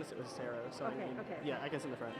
this it was Sarah. So Okay, I mean, okay. yeah, I guess in the front.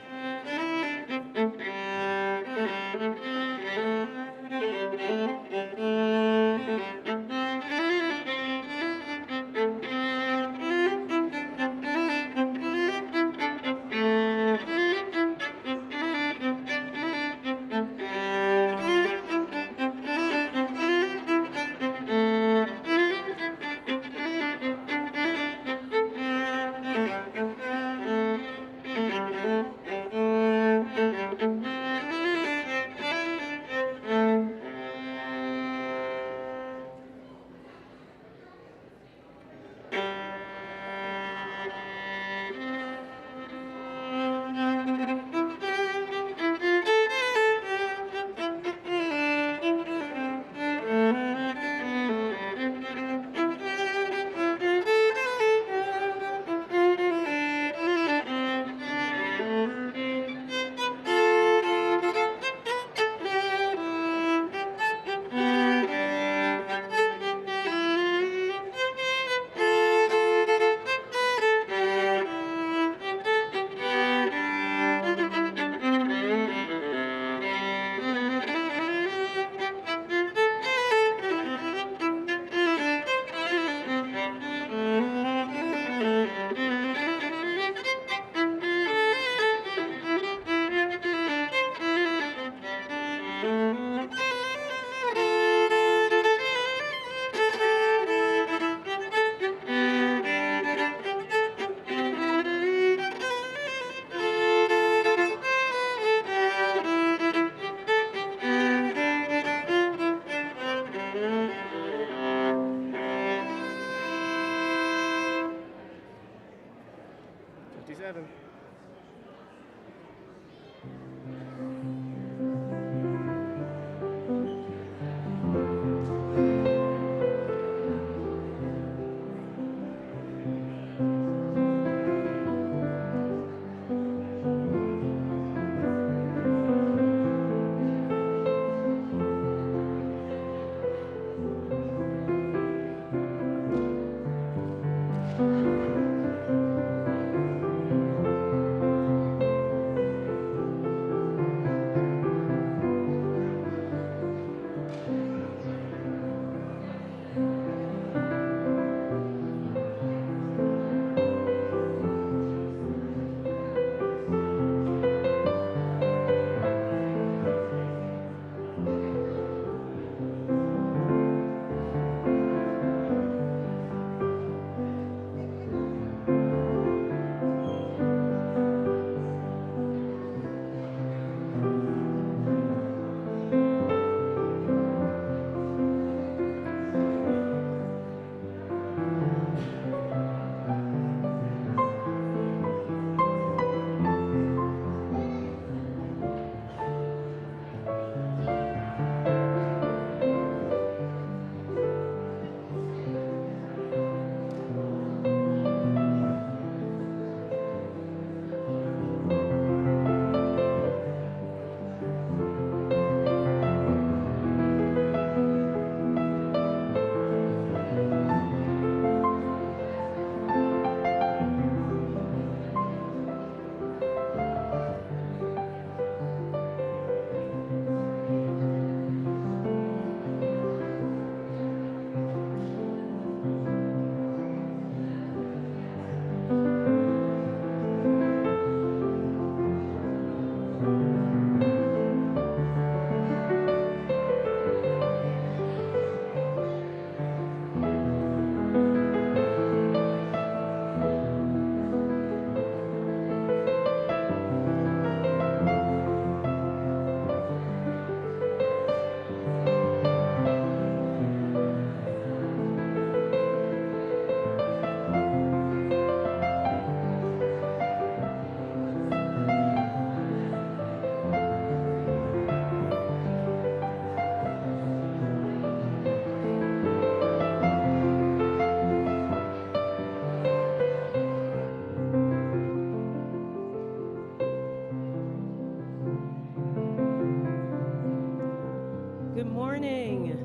Good morning.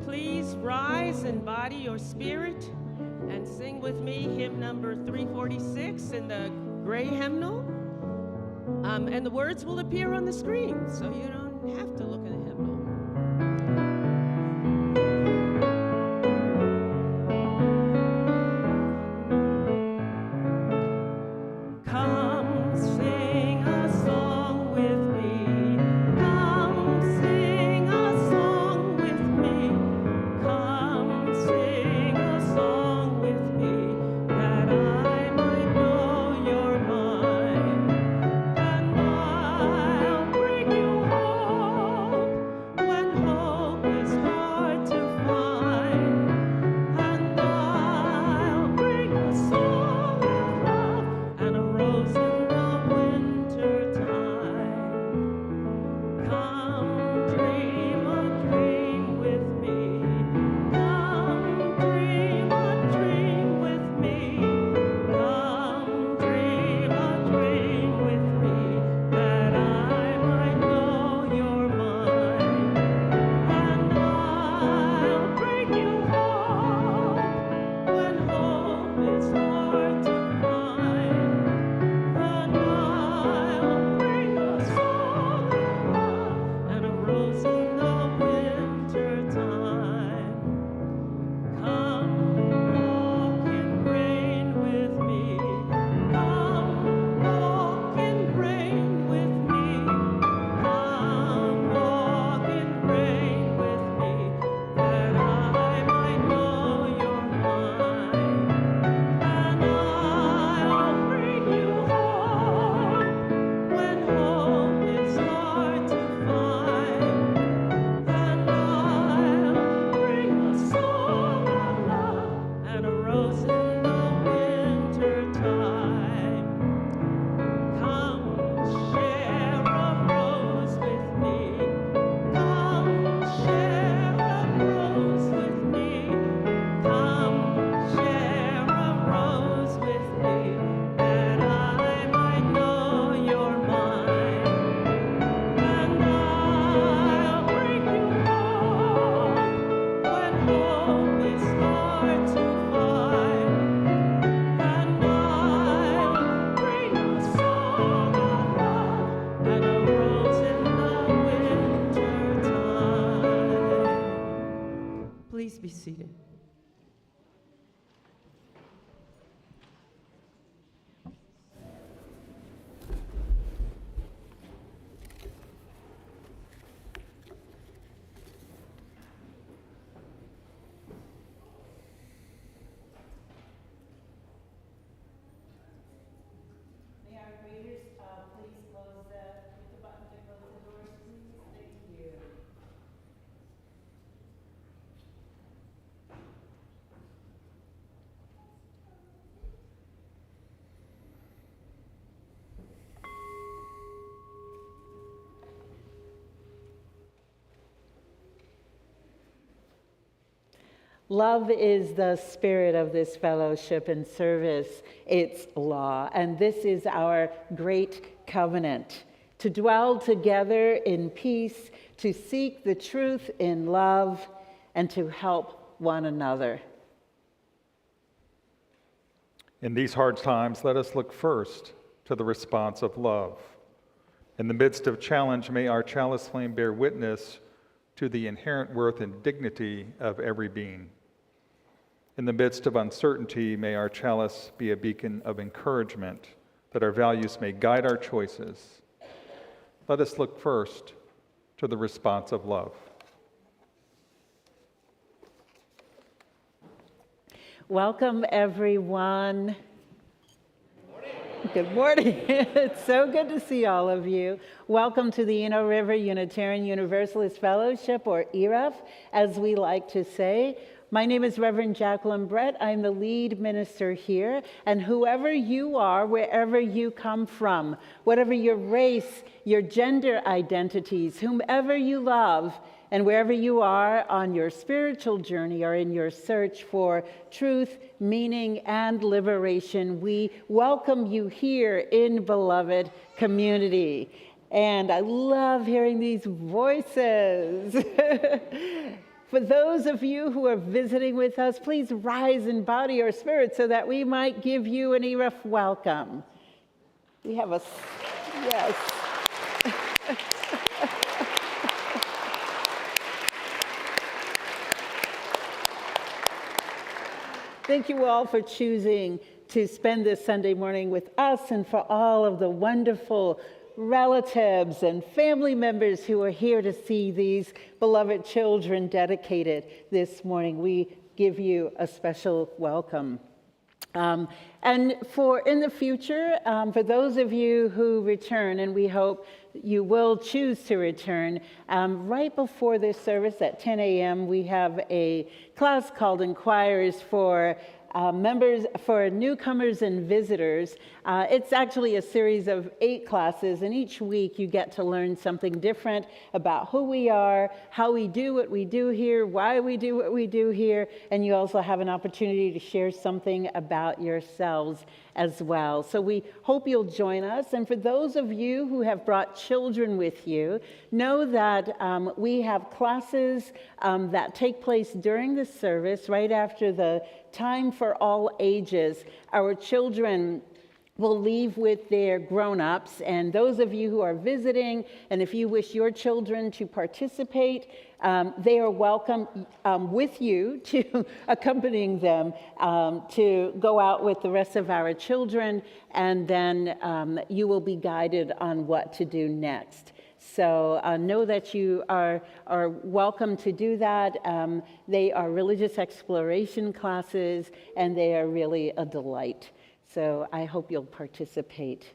Please rise in body or spirit and sing with me hymn number 346 in the gray hymnal. And the words will appear on the screen, so you don't have to look at the hymnal. Come sing a song with me. Come sing a song with me. Come sing a song with me, that I might know your mind. And I'll bring you hope when hope is hard to find. And I'll bring a song of love and a rose in the winter time. Come dream a dream with me. Come dream a dream with me. Come dream a dream with me, that I might know your mind. And I'll bring you hope when hope is hard to find. And I'll bring a song of love and a rose in the winter time. Come walk in rain with me. Come walk in rain with me. Come walk in rain with me, that I might know your mind. And I'll bring you hope when hope is hard to find. And I'll bring a song of love and a rose in the winter time. Come share a rose with me. Come share a rose with me. Come share a rose with me, that I might know your mind. And I'll bring you hope when hope is hard to find. And I'll bring a song of love and a rose in the winter time. Please be seated. May our readers please close hit the button to close the doors, please? Thank you. Love is the spirit of this fellowship and service. It's law. And this is our great covenant, to dwell together in peace, to seek the truth in love, and to help one another. In these hard times, let us look first to the response of love. In the midst of challenge, may our chalice flame bear witness to the inherent worth and dignity of every being. In the midst of uncertainty, may our chalice be a beacon of encouragement, that our values may guide our choices. Let us look first to the response of love. Welcome, everyone. Good morning. It's so good to see all of you. Welcome to the Eno River Unitarian Universalist Fellowship, or ERUUF, as we like to say. My name is Reverend Jacqueline Brett. I'm the lead minister here. And whoever you are, wherever you come from, whatever your race, your gender identities, whomever you love, and wherever you are on your spiritual journey or in your search for truth, meaning, and liberation, we welcome you here in beloved community. And I love hearing these voices. For those of you who are visiting with us, please rise in body or spirit so that we might give you an ERUUF welcome. We have a, yes. Thank you all for choosing to spend this Sunday morning with us, and for all of the wonderful relatives and family members who are here to see these beloved children dedicated this morning. We give you a special welcome. And for in the future, for those of you who return, and we hope you will choose to return, right before this service at 10 a.m., we have a class called Inquirers for newcomers and visitors. It's actually a series of 8 classes, and each week you get to learn something different about who we are, how we do what we do here, why we do what we do here, and you also have an opportunity to share something about yourselves as well. So we hope you'll join us. And for those of you who have brought children with you, know that we have classes that take place during the service right after the time for all ages. Our children will leave with their grown-ups, and those of you who are visiting, and if you wish your children to participate, they are welcome with you to accompanying them to go out with the rest of our children, and then you will be guided on what to do next. So know that you are welcome to do that. They are religious exploration classes, and they are really a delight. So I hope you'll participate.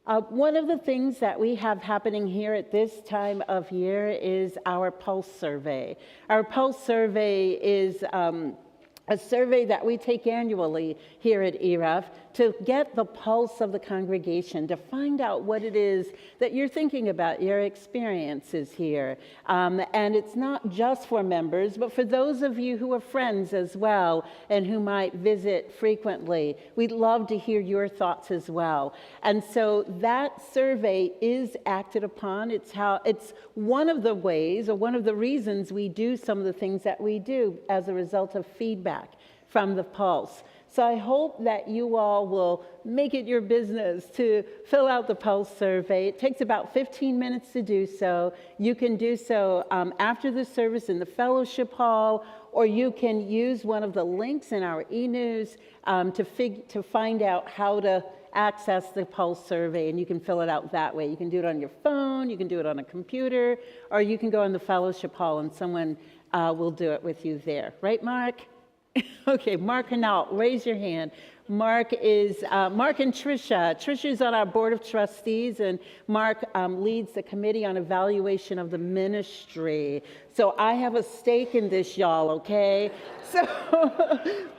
One of the things that we have happening here at this time of year is our Pulse Survey. Our Pulse Survey is a survey that we take annually here at ERUUF to get the pulse of the congregation, to find out what it is that you're thinking about, your experiences here. And it's not just for members, but for those of you who are friends as well and who might visit frequently. We'd love to hear your thoughts as well. And so that survey is acted upon. It's one of the ways, or one of the reasons we do some of the things that we do as a result of feedback from the Pulse. So I hope that you all will make it your business to fill out the Pulse survey. It takes about 15 minutes to do so. You can do so after the service in the fellowship hall, or you can use one of the links in our e-news to find out how to access the Pulse survey, and you can fill it out that way. You can do it on your phone, you can do it on a computer, or you can go in the fellowship hall and someone will do it with you there. Right, Mark? Okay, Mark Hinault, raise your hand. Mark and Tricia. Trisha's on our board of trustees, and Mark leads the committee on evaluation of the ministry. So I have a stake in this, y'all, okay? So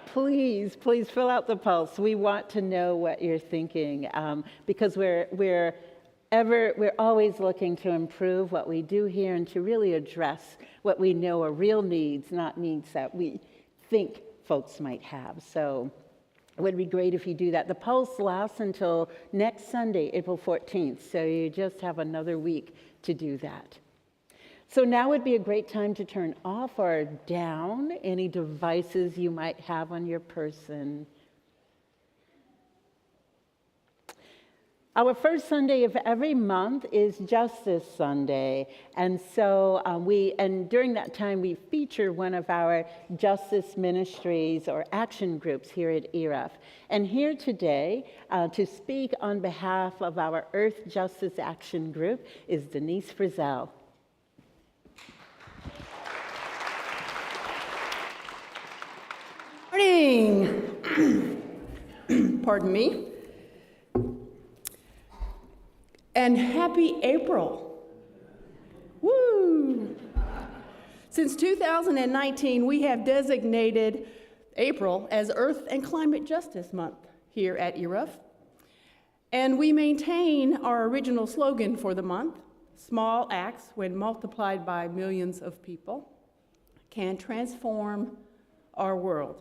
please fill out the Pulse. We want to know what you're thinking, because we're always looking to improve what we do here and to really address what we know are real needs, not needs that we think folks might have. So it would be great if you do that. The Pulse lasts until next Sunday, April 14th, so you just have another week to do that. So now would be a great time to turn off or down any devices you might have on your person. Our first Sunday of every month is Justice Sunday, and so during that time we feature one of our justice ministries or action groups here at ERUUF. And here today to speak on behalf of our Earth Justice Action Group is Denise Frizzell. Morning. Pardon me. And happy April. Woo! Since 2019, we have designated April as Earth and Climate Justice Month here at ERUUF. And we maintain our original slogan for the month: small acts, when multiplied by millions of people, can transform our world.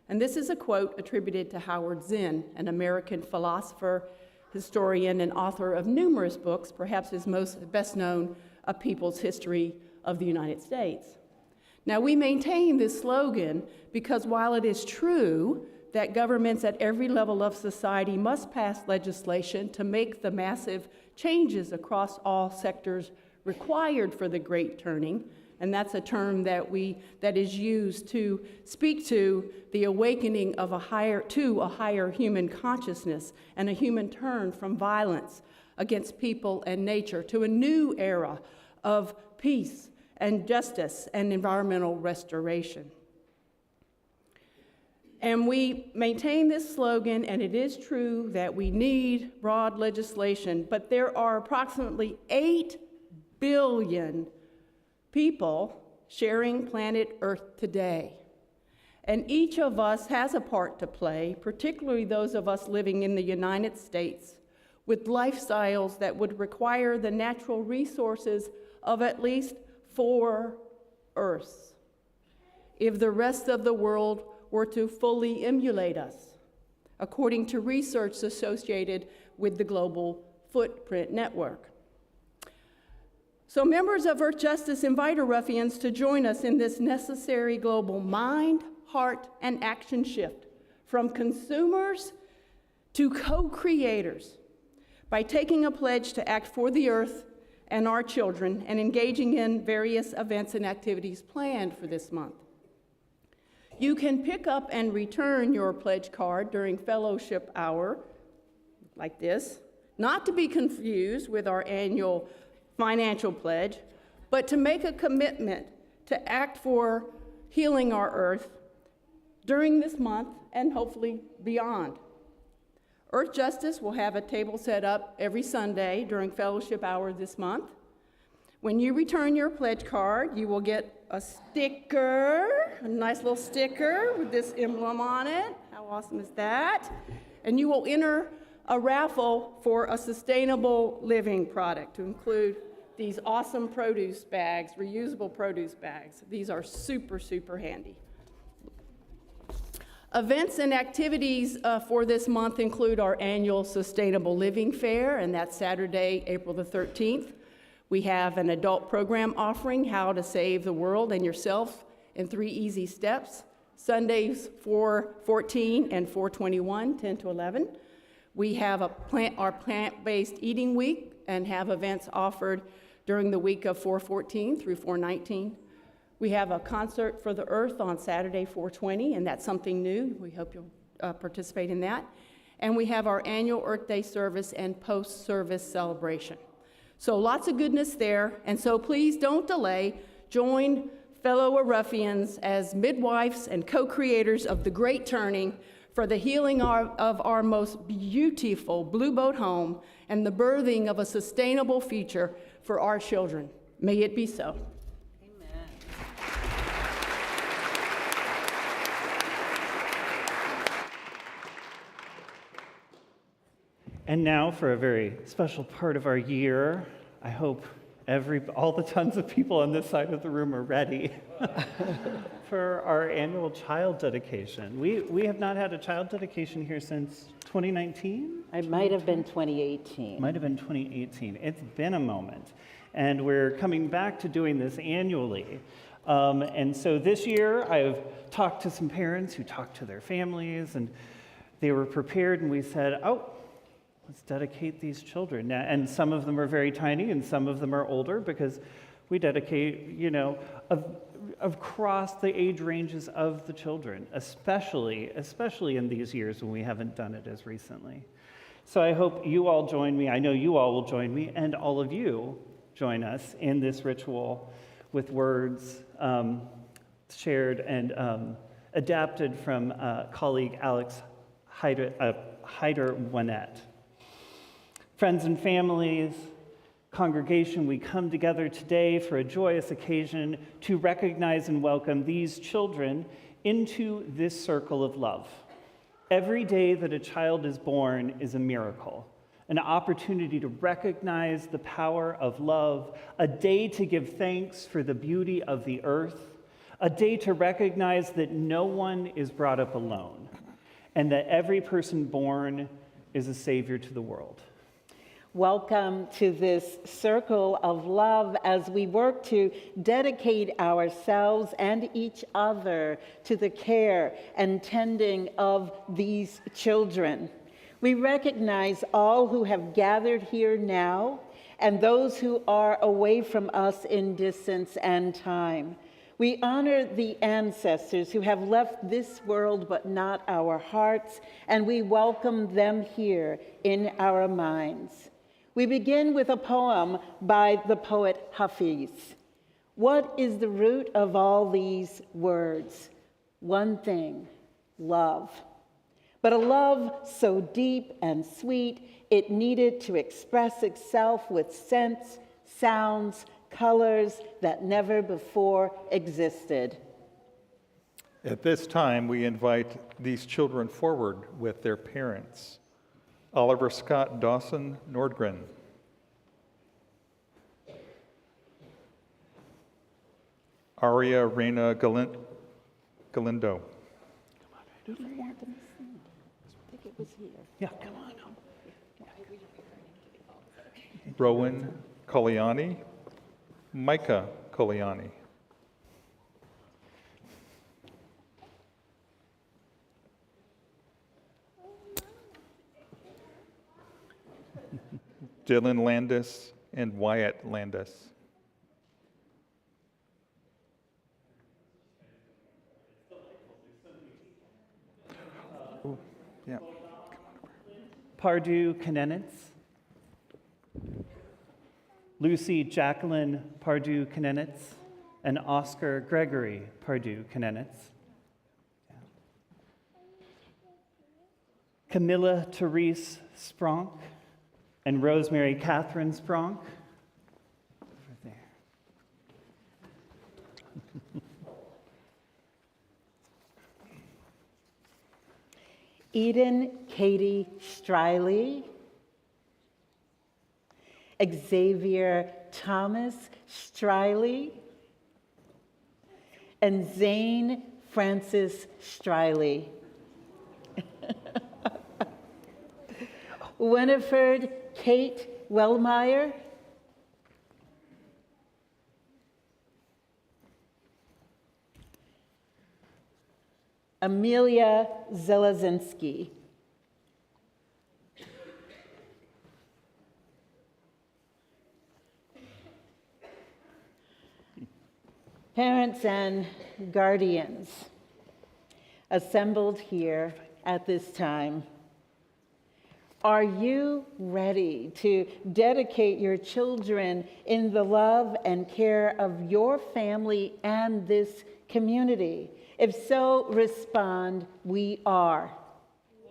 And this is a quote attributed to Howard Zinn, an American philosopher, historian, and author of numerous books, perhaps his best known, A People's History of the United States. Now, we maintain this slogan because while it is true that governments at every level of society must pass legislation to make the massive changes across all sectors required for the Great Turning, and that's a term that is used to speak to the awakening of a higher human consciousness and a human turn from violence against people and nature to a new era of peace and justice and environmental restoration. And we maintain this slogan, and it is true that we need broad legislation, but there are approximately 8 billion people sharing planet Earth today. And each of us has a part to play, particularly those of us living in the United States, with lifestyles that would require the natural resources of at least 4 Earths, if the rest of the world were to fully emulate us, according to research associated with the Global Footprint Network. So members of Earth Justice invite ruffians to join us in this necessary global mind, heart, and action shift from consumers to co-creators by taking a pledge to act for the Earth and our children and engaging in various events and activities planned for this month. You can pick up and return your pledge card during fellowship hour, like this, not to be confused with our annual financial pledge, but to make a commitment to act for healing our Earth during this month and hopefully beyond. Earth Justice will have a table set up every Sunday during fellowship hour this month. When you return your pledge card, you will get a sticker, a nice little sticker with this emblem on it. How awesome is that? And you will enter a raffle for a sustainable living product to include these awesome produce bags, reusable produce bags. These are super, super handy. Events and activities for this month include our annual Sustainable Living Fair, and that's Saturday, April the 13th. We have an adult program offering how to save the world and yourself in 3 easy steps. Sundays 4:14 and 4:21, 10 to 11. We have our plant-based eating week and have events offered during the week of 4:14 through 4:19. We have a concert for the Earth on Saturday, 4:20, and that's something new. We hope you'll participate in that. And we have our annual Earth Day service and post-service celebration. So lots of goodness there, and so please don't delay. Join fellow ruffians as midwives and co-creators of the Great Turning for the healing of our most beautiful blue boat home and the birthing of a sustainable future for our children. May it be so. And now for a very special part of our year. I hope all the tons of people on this side of the room are ready for our annual child dedication. We have not had a child dedication here since 2019? It might have been 2018. Might have been 2018. It's been a moment. And we're coming back to doing this annually. And so this year, I've talked to some parents who talked to their families, and they were prepared, and we said, let's dedicate these children. And some of them are very tiny, and some of them are older, because we dedicate, across the age ranges of the children, especially in these years when we haven't done it as recently. So I hope you all join me. I know you all will join me, and all of you join us in this ritual with words shared and adapted from colleague Alex Hyder-Winnett. Friends and families, congregation, we come together today for a joyous occasion to recognize and welcome these children into this circle of love. Every day that a child is born is a miracle, an opportunity to recognize the power of love, a day to give thanks for the beauty of the earth, a day to recognize that no one is brought up alone, and that every person born is a savior to the world. Welcome to this circle of love as we work to dedicate ourselves and each other to the care and tending of these children. We recognize all who have gathered here now and those who are away from us in distance and time. We honor the ancestors who have left this world but not our hearts, and we welcome them here in our minds. We begin with a poem by the poet Hafiz. What is the root of all these words? One thing, love. But a love so deep and sweet, it needed to express itself with scents, sounds, colors that never before existed. At this time, we invite these children forward with their parents. Oliver Scott Dawson Nordgren. Aria Reina Galindo. We don't want them to sing. I think it was here. Yeah, come on. Rowan Coliani. Micah Coliani. Dylan Landis and Wyatt Landis. Ooh, yeah. Pardue Kanenitz. Lucy Jacqueline Pardue Kanenitz and Oscar Gregory Pardue Kanenitz. Camilla Therese Spronk and Rosemary Catherine Spronk. Over there. Eden Katie Striley. Xavier Thomas Striley. And Zane Francis Striley. Winifred Kate Wellmeyer. Amelia Zelazinski. Parents and guardians assembled here at this time, are you ready to dedicate your children in the love and care of your family and this community? If so, respond, we are.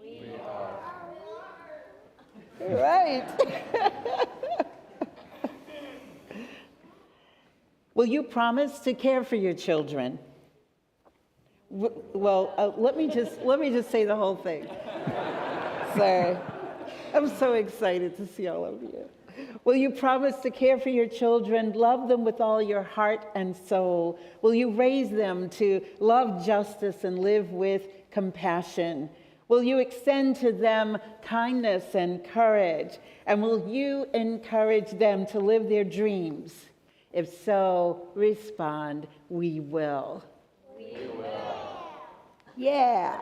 We are. Right. Will you promise to care for your children? Well, let me just say the whole thing. Sorry. I'm so excited to see all of you. Will you promise to care for your children, love them with all your heart and soul? Will you raise them to love justice and live with compassion? Will you extend to them kindness and courage? And will you encourage them to live their dreams? If so, respond, we will. We will. Yeah.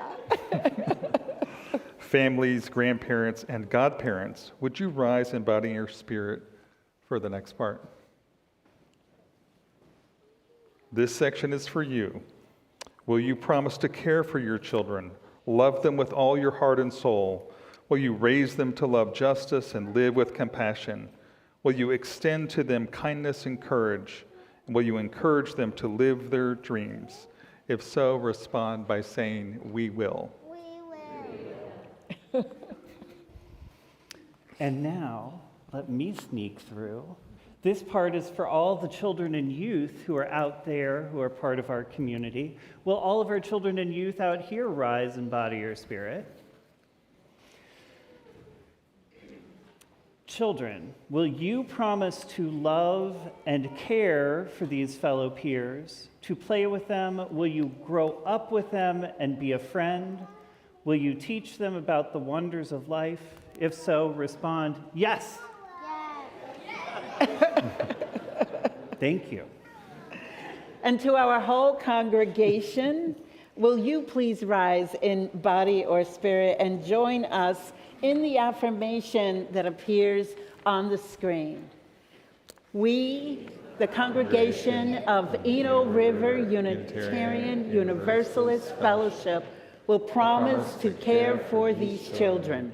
Families, grandparents, and godparents, would you rise and body your spirit for the next part? This section is for you. Will you promise to care for your children, love them with all your heart and soul? Will you raise them to love justice and live with compassion? Will you extend to them kindness and courage? And will you encourage them to live their dreams? If so, respond by saying, we will. And now, let me sneak through. This part is for all the children and youth who are out there, who are part of our community. Will all of our children and youth out here rise and body your spirit? Children, will you promise to love and care for these fellow peers, to play with them? Will you grow up with them and be a friend? Will you teach them about the wonders of life? If so, respond, yes. Thank you. And to our whole congregation, will you please rise in body or spirit and join us in the affirmation that appears on the screen? We, the congregation of Eno River Unitarian Universalist Fellowship, will promise to care for these children.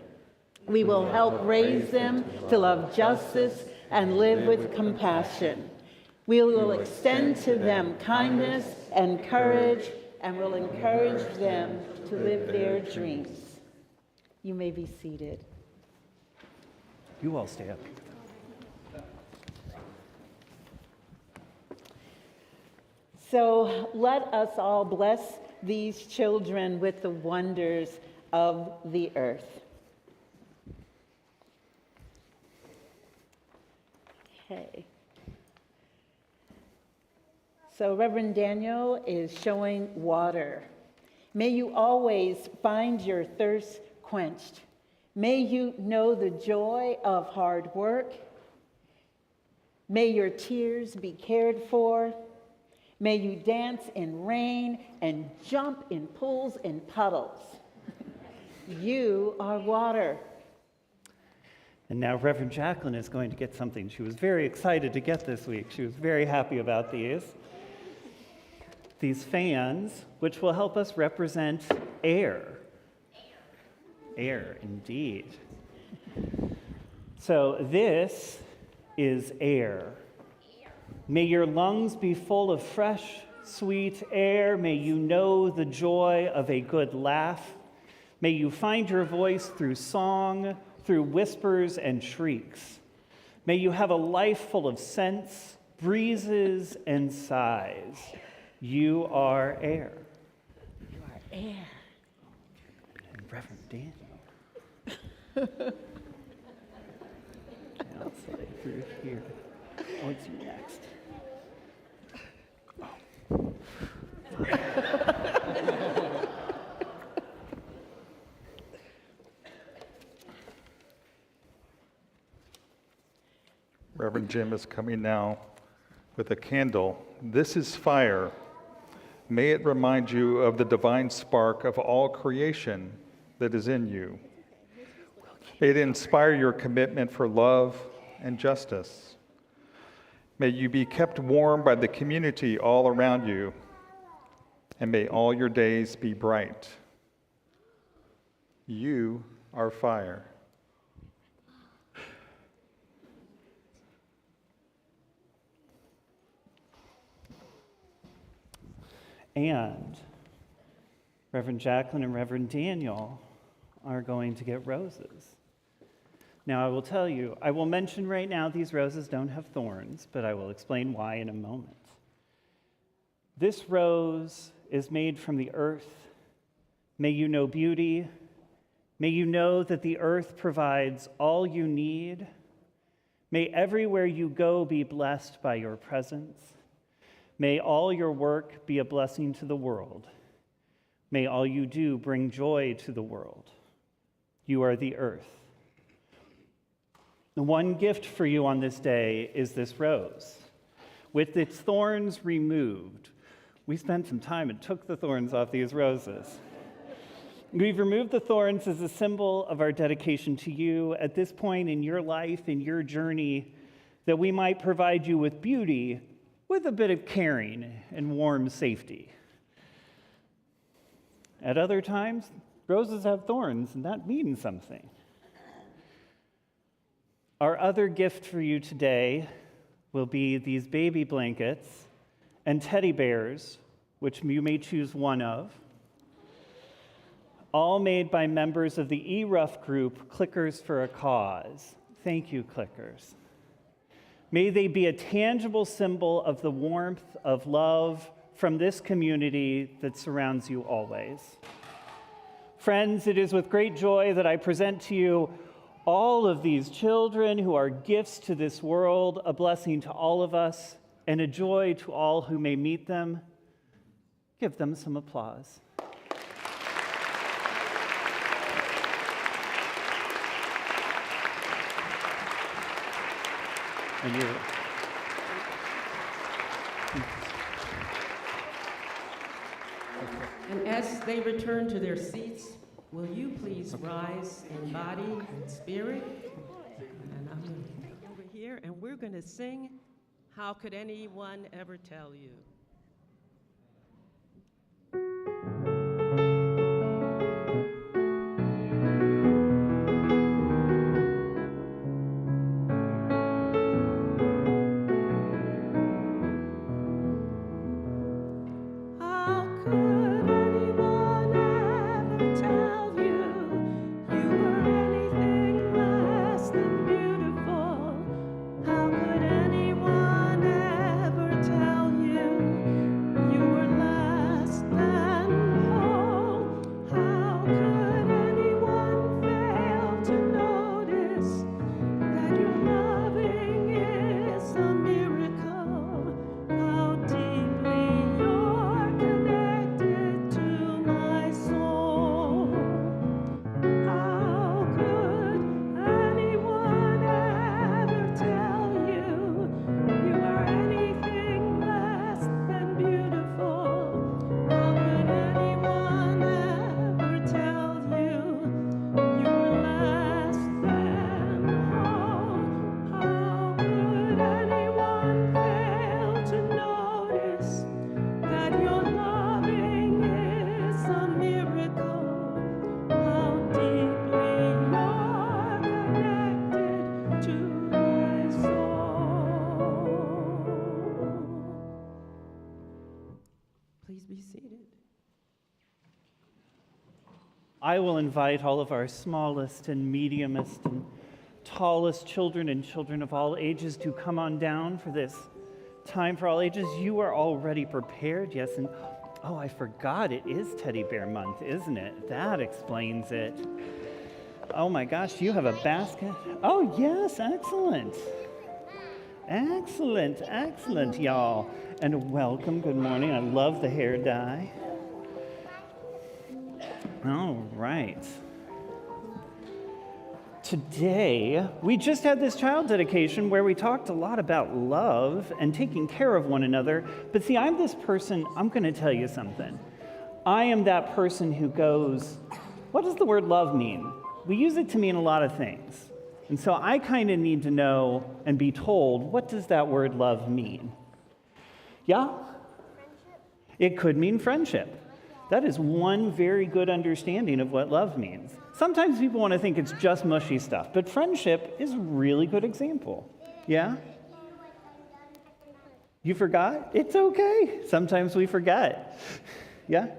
We will help raise them to love justice and live with compassion. We will extend to them kindness and courage, and will encourage them to live their dreams. You may be seated. You all stay up. So let us all bless these children with the wonders of the earth. Okay. So Reverend Daniel is showing water. May you always find your thirst quenched. May you know the joy of hard work. May your tears be cared for. May you dance in rain and jump in pools and puddles. You are water. And now Reverend Jacqueline is going to get something she was very excited to get this week. She was very happy about these. These fans, which will help us represent air. Air, indeed. So this is air. May your lungs be full of fresh, sweet air. May you know the joy of a good laugh. May you find your voice through song, through whispers and shrieks. May you have a life full of scents, breezes, and sighs. You are air. You are air. And Reverend Daniel. I'll slide through here. What's you next? Reverend Jim is coming now with a candle. This is fire. May it remind you of the divine spark of all creation that is in you. May it inspire your commitment for love and justice. May you be kept warm by the community all around you, and may all your days be bright. You are fire. And Reverend Jacqueline and Reverend Daniel are going to get roses. Now, I will tell you, I will mention right now these roses don't have thorns, but I will explain why in a moment. This rose is made from the earth. May you know beauty. May you know that the earth provides all you need. May everywhere you go be blessed by your presence. May all your work be a blessing to the world. May all you do bring joy to the world. You are the earth. The one gift for you on this day is this rose. With its thorns removed, we spent some time and took the thorns off these roses. We've removed the thorns as a symbol of our dedication to you at this point in your life, in your journey, that we might provide you with beauty with a bit of caring and warm safety. At other times, roses have thorns, and that means something. Our other gift for you today will be these baby blankets and teddy bears, which you may choose one of, all made by members of the ERUUF group, Clickers for a Cause. Thank you, Clickers. May they be a tangible symbol of the warmth of love from this community that surrounds you always. Friends, it is with great joy that I present to you all of these children who are gifts to this world, a blessing to all of us, and a joy to all who may meet them. Give them some applause. And you're... And as they return to their seats, will you please rise in body and spirit? And I'm going to come over here, and we're going to sing, How Could Anyone Ever Tell You? How could anyone ever tell you you were anything less than beautiful? How could anyone ever tell you you were less than whole? How could anyone fail to notice that your loving is a miracle? How deeply you're connected to my soul. How could anyone ever tell you you are anything less than beautiful? How could anyone ever tell you you're less than whole? How could anyone fail to notice that your loving is a miracle? How deeply you're connected to my soul. Please be seated. I will invite all of our smallest and mediumest and tallest children and children of all ages to come on down for this time for all ages. You are already prepared, yes, and oh, I forgot, it is Teddy Bear Month, isn't it? That explains it. Oh my gosh, you have a basket? Oh yes, excellent. Excellent, excellent, y'all. And welcome, good morning. I love the hair dye. All right. Today, we just had this child dedication where we talked a lot about love and taking care of one another. But see, I'm this person, I'm going to tell you something. I am that person who goes, what does the word love mean? We use it to mean a lot of things. And so I kind of need to know and be told, what does that word love mean? Yeah? It could mean friendship. That is one very good understanding of what love means. Sometimes people want to think it's just mushy stuff, but friendship is a really good example. Yeah? You forgot? It's okay. Sometimes we forget. Yeah?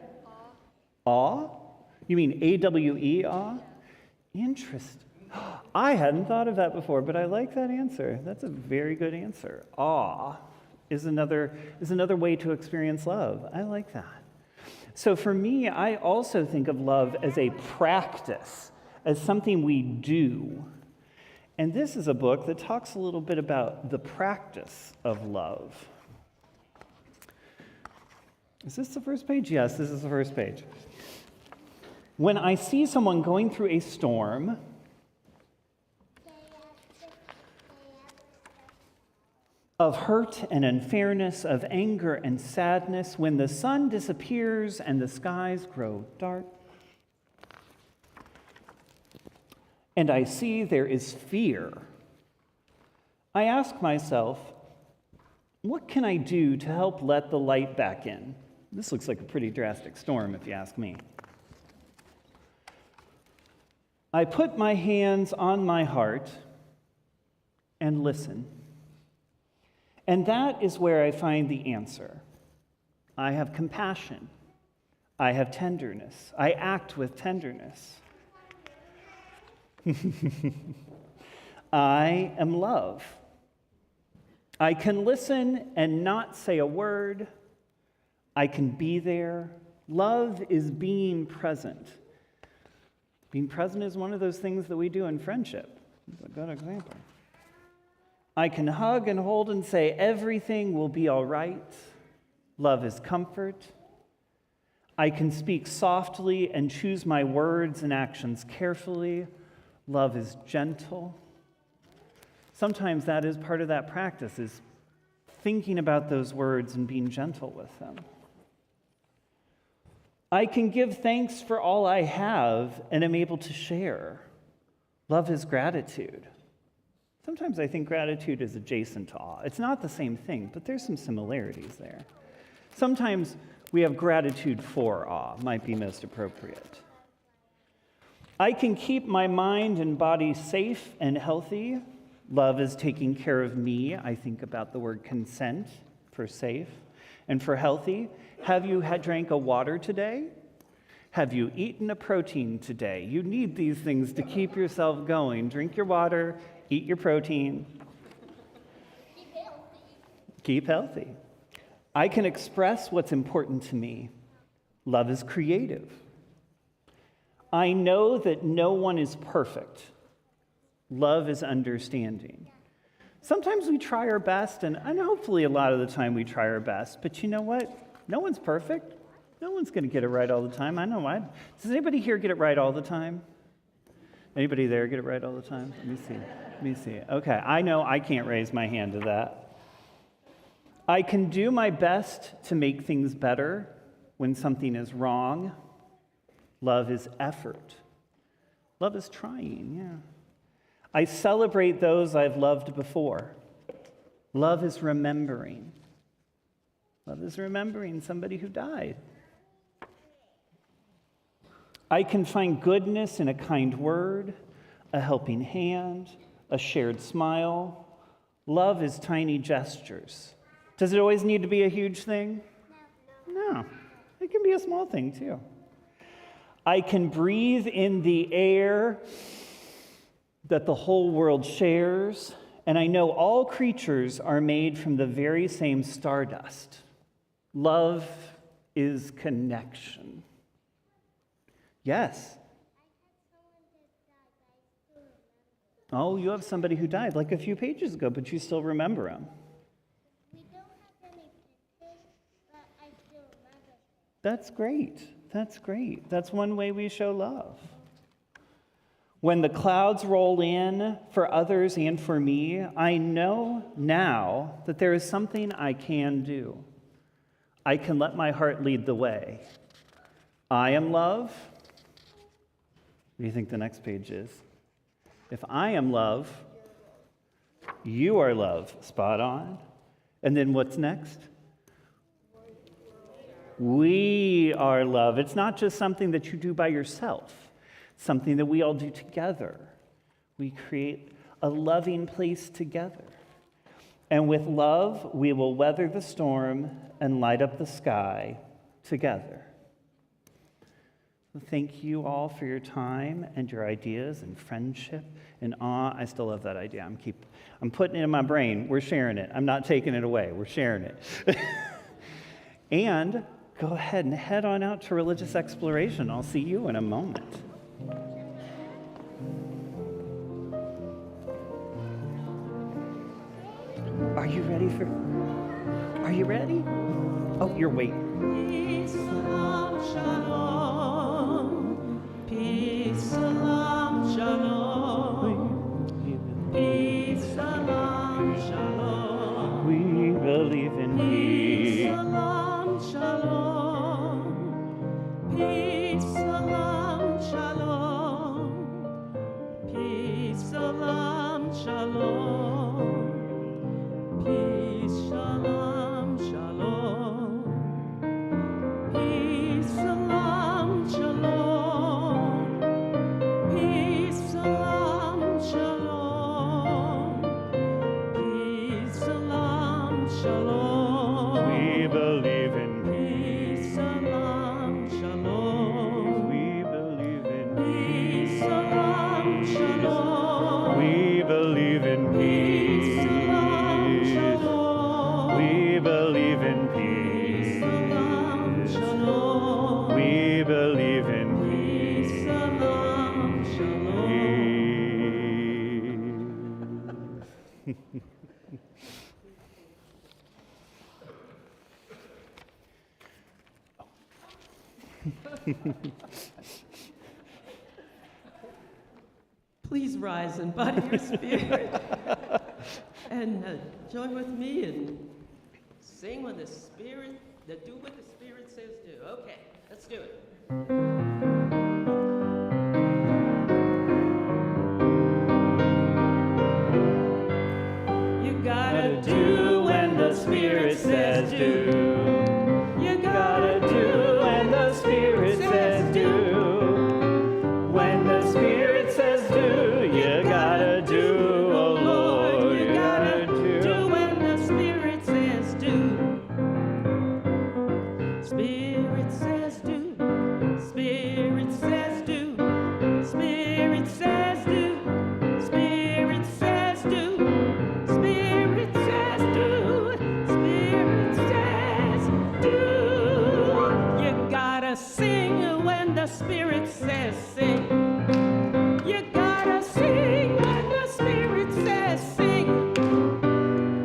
Awe? You mean A-W-E, awe? Interesting. I hadn't thought of that before, but I like that answer. That's a very good answer. Awe is another way to experience love. I like that. So for me, I also think of love as a practice, as something we do. And this is a book that talks a little bit about the practice of love. Is this the first page? Yes, this is the first page. When I see someone going through a storm, of hurt and unfairness, of anger and sadness, when the sun disappears and the skies grow dark, and I see there is fear, I ask myself, what can I do to help let the light back in? This looks like a pretty drastic storm, if you ask me. I put my hands on my heart and listen. And that is where I find the answer. I have compassion. I have tenderness. I act with tenderness. I am love. I can listen and not say a word. I can be there. Love is being present. Being present is one of those things that we do in friendship. It's a good example. I can hug and hold and say, everything will be all right. Love is comfort. I can speak softly and choose my words and actions carefully. Love is gentle. sometimes that is part of that practice, is thinking about those words and being gentle with them. I can give thanks for all I have and am able to share. Love is gratitude. Sometimes I think gratitude is adjacent to awe. It's not the same thing, but there's some similarities there. Sometimes we have gratitude for awe, might be most appropriate. I can keep my mind and body safe and healthy. Love is taking care of me. I think about the word consent for safe and for healthy. Have you drank a water today? Have you eaten a protein today? You need these things to keep yourself going. Drink your water, eat your protein. Keep healthy. I can express what's important to me. Love is creative. I know that no one is perfect. Love is understanding. Sometimes we try our best, and hopefully a lot of the time we try our best, but you know what? No one's perfect. No one's going to get it right all the time. I know. Does anybody here get it right all the time? Anybody there get it right all the time? Let me see. Okay, I know I can't raise my hand to that. I can do my best to make things better when something is wrong. Love is effort. Love is trying, yeah. I celebrate those I've loved before. Love is remembering. Love is remembering somebody who died. I can find goodness in a kind word, a helping hand, a shared smile. Love is tiny gestures. Does it always need to be a huge thing? No. It can be a small thing, too. I can breathe in the air that the whole world shares, and I know all creatures are made from the very same stardust. Love is connection. Yes. Oh, you have somebody who died like a few pages ago, but you still remember him. We don't have any pictures, but I still remember. That's great. That's great. That's one way we show love. When the clouds roll in for others and for me, I know now that there is something I can do. I can let my heart lead the way. I am love. What do you think the next page is? If I am love, you are love. Spot on. And then what's next? We are love. It's not just something that you do by yourself. It's something that we all do together. We create a loving place together. And with love, we will weather the storm and light up the sky together. Thank you all for your time and your ideas and friendship and awe. I still love that idea. I'm putting it in my brain. We're sharing it. I'm not taking it away. We're sharing it. And go ahead and head on out to religious exploration. I'll see you in a moment. Are you ready? Oh, you're waiting. Peace, salam, shalom. Peace, salam, shalom. Peace, salam, shalom. We believe in Peace, peace. salam, shalom. Peace, salam, shalom. Peace, salam, shalom. Peace, shalom, shalom. Peace, salam, shalom. Peace, salam, shalom. Peace, salam, shalom. We believe in Peace, salam, shalom. We believe in Peace, salam, shalom. We believe in Peace, salam, shalom. We believe in Peace, salam, shalom. We believe in Peace, salam, shalom. Please rise and body your spirit. And join with me and sing when the Spirit, do what the Spirit says do. Okay, let's do it. You gotta do when the Spirit says do. You gotta do when the Spirit says do. When the Spirit says do, you gotta do, oh Lord, you gotta do when the Spirit says do. Spirit says do, Spirit says do, Spirit says do, Spirit says do, Spirit says do, Spirit says do. You gotta sing when the Spirit says sing. You gotta sing when the Spirit says sing.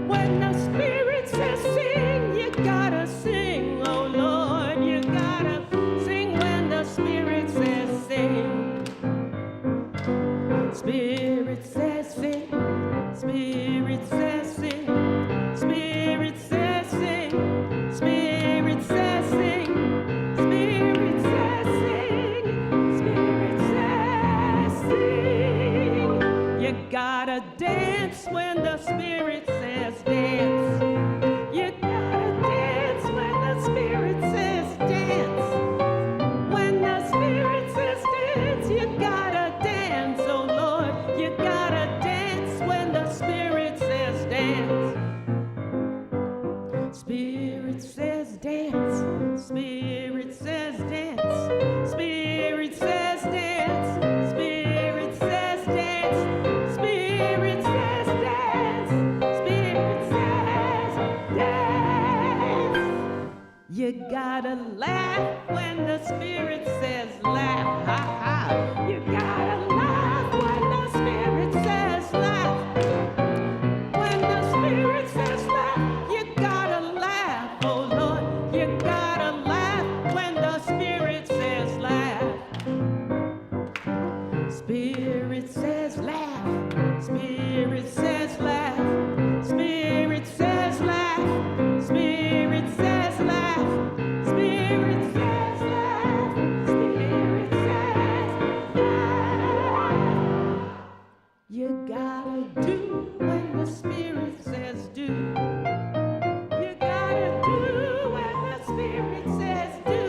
When the Spirit says sing, you gotta sing, oh Lord. You gotta sing when the Spirit says sing. Spirit says sing. Spirit says sing. Spirit says sing. Spirit says sing. Spirit says sing. Spirit says sing. You gotta dance when the Spirit says dance. You gotta dance when the Spirit says dance. When the Spirit says dance, you gotta dance, oh Lord. You gotta dance when the Spirit says dance. Spirit says dance. Spirit says dance. Spirit says dance. Spirit says dance. Spirit says dance. Spirit says dance. You gotta laugh when the Spirit says laugh. Ha ha. You gotta laugh when the Spirit says laugh. When the Spirit says laugh, you gotta laugh, oh Lord. You gotta laugh when the Spirit says laugh. Spirit says laugh. Spirit says laugh. Spirit says laugh. Spirit says laugh. Spirit says laugh. Spirit says laugh. You gotta do when the Spirit says do. You gotta do when the Spirit says do.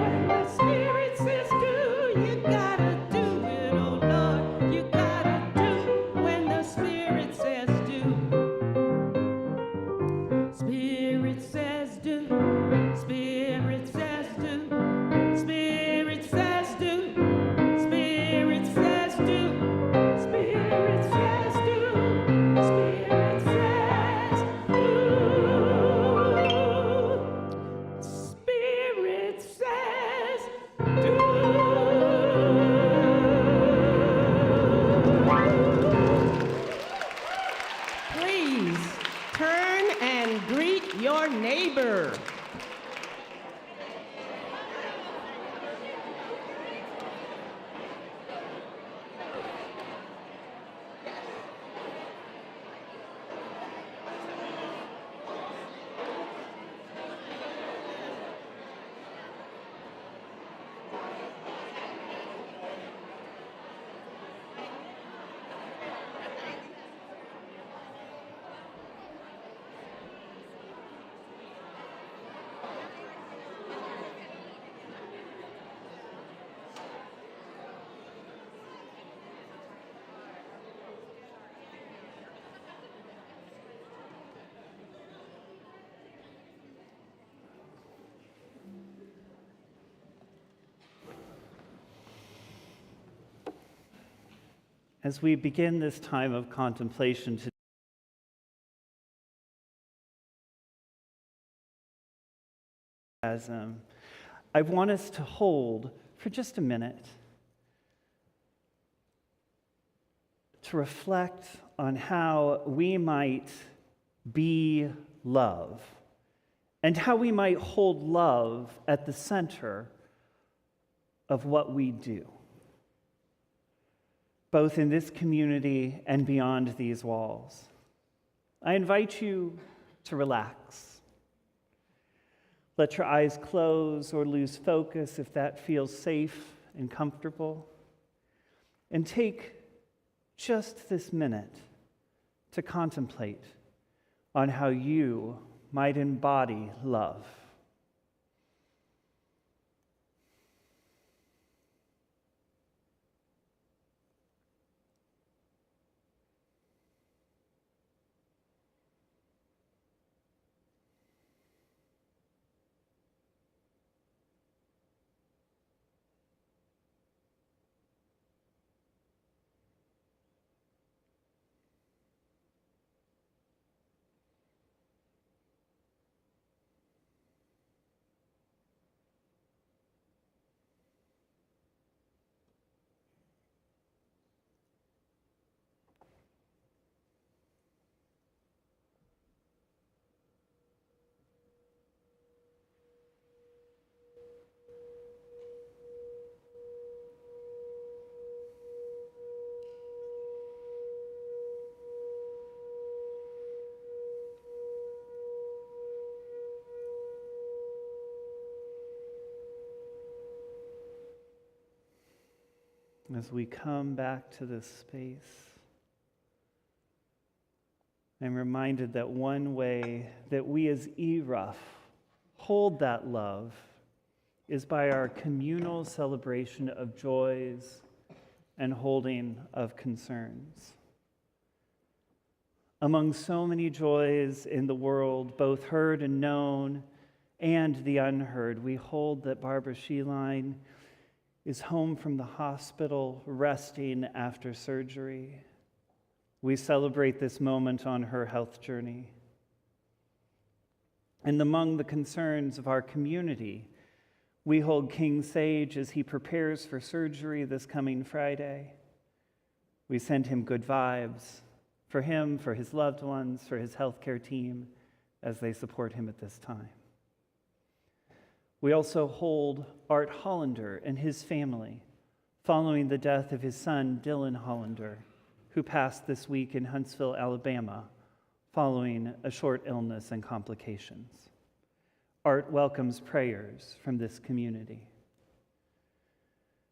When the Spirit says do, you gotta do it, oh Lord. You gotta do when the Spirit says do. Spirit says do. Spirit says do. Spirit says do. Spirit says do. Spirit says do. Spirit says do. Spirit says do. Please turn and greet your neighbor. As we begin this time of contemplation today, I want us to hold for just a minute to reflect on how we might be love and how we might hold love at the center of what we do. both in this community and beyond these walls. I invite you to relax. Let your eyes close or lose focus if that feels safe and comfortable. And take just this minute to contemplate on how you might embody love. As we come back to this space, I'm reminded that one way that we as ERUUF hold that love is by our communal celebration of joys and holding of concerns. Among so many joys in the world, both heard and known, and the unheard, we hold that Barbara Sheline is home from the hospital, resting after surgery. We celebrate this moment on her health journey. And among the concerns of our community, we hold King Sage as he prepares for surgery this coming Friday. We send him good vibes for him, for his loved ones, for his healthcare team as they support him at this time. We also hold Art Hollander and his family following the death of his son, Dylan Hollander, who passed this week in Huntsville, Alabama, following a short illness and complications. Art welcomes prayers from this community.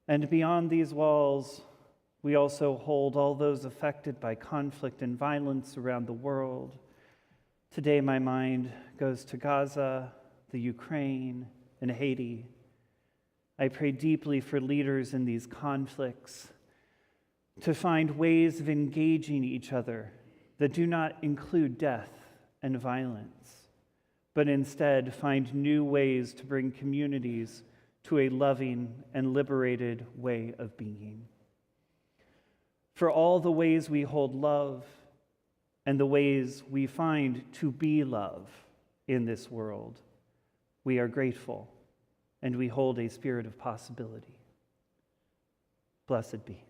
And beyond these walls, we also hold all those affected by conflict and violence around the world. Today, my mind goes to Gaza, the Ukraine, and Haiti. I pray deeply for leaders in these conflicts to find ways of engaging each other that do not include death and violence, but instead find new ways to bring communities to a loving and liberated way of being. For all the ways we hold love and the ways we find to be love in this world, we are grateful, and we hold a spirit of possibility. Blessed be.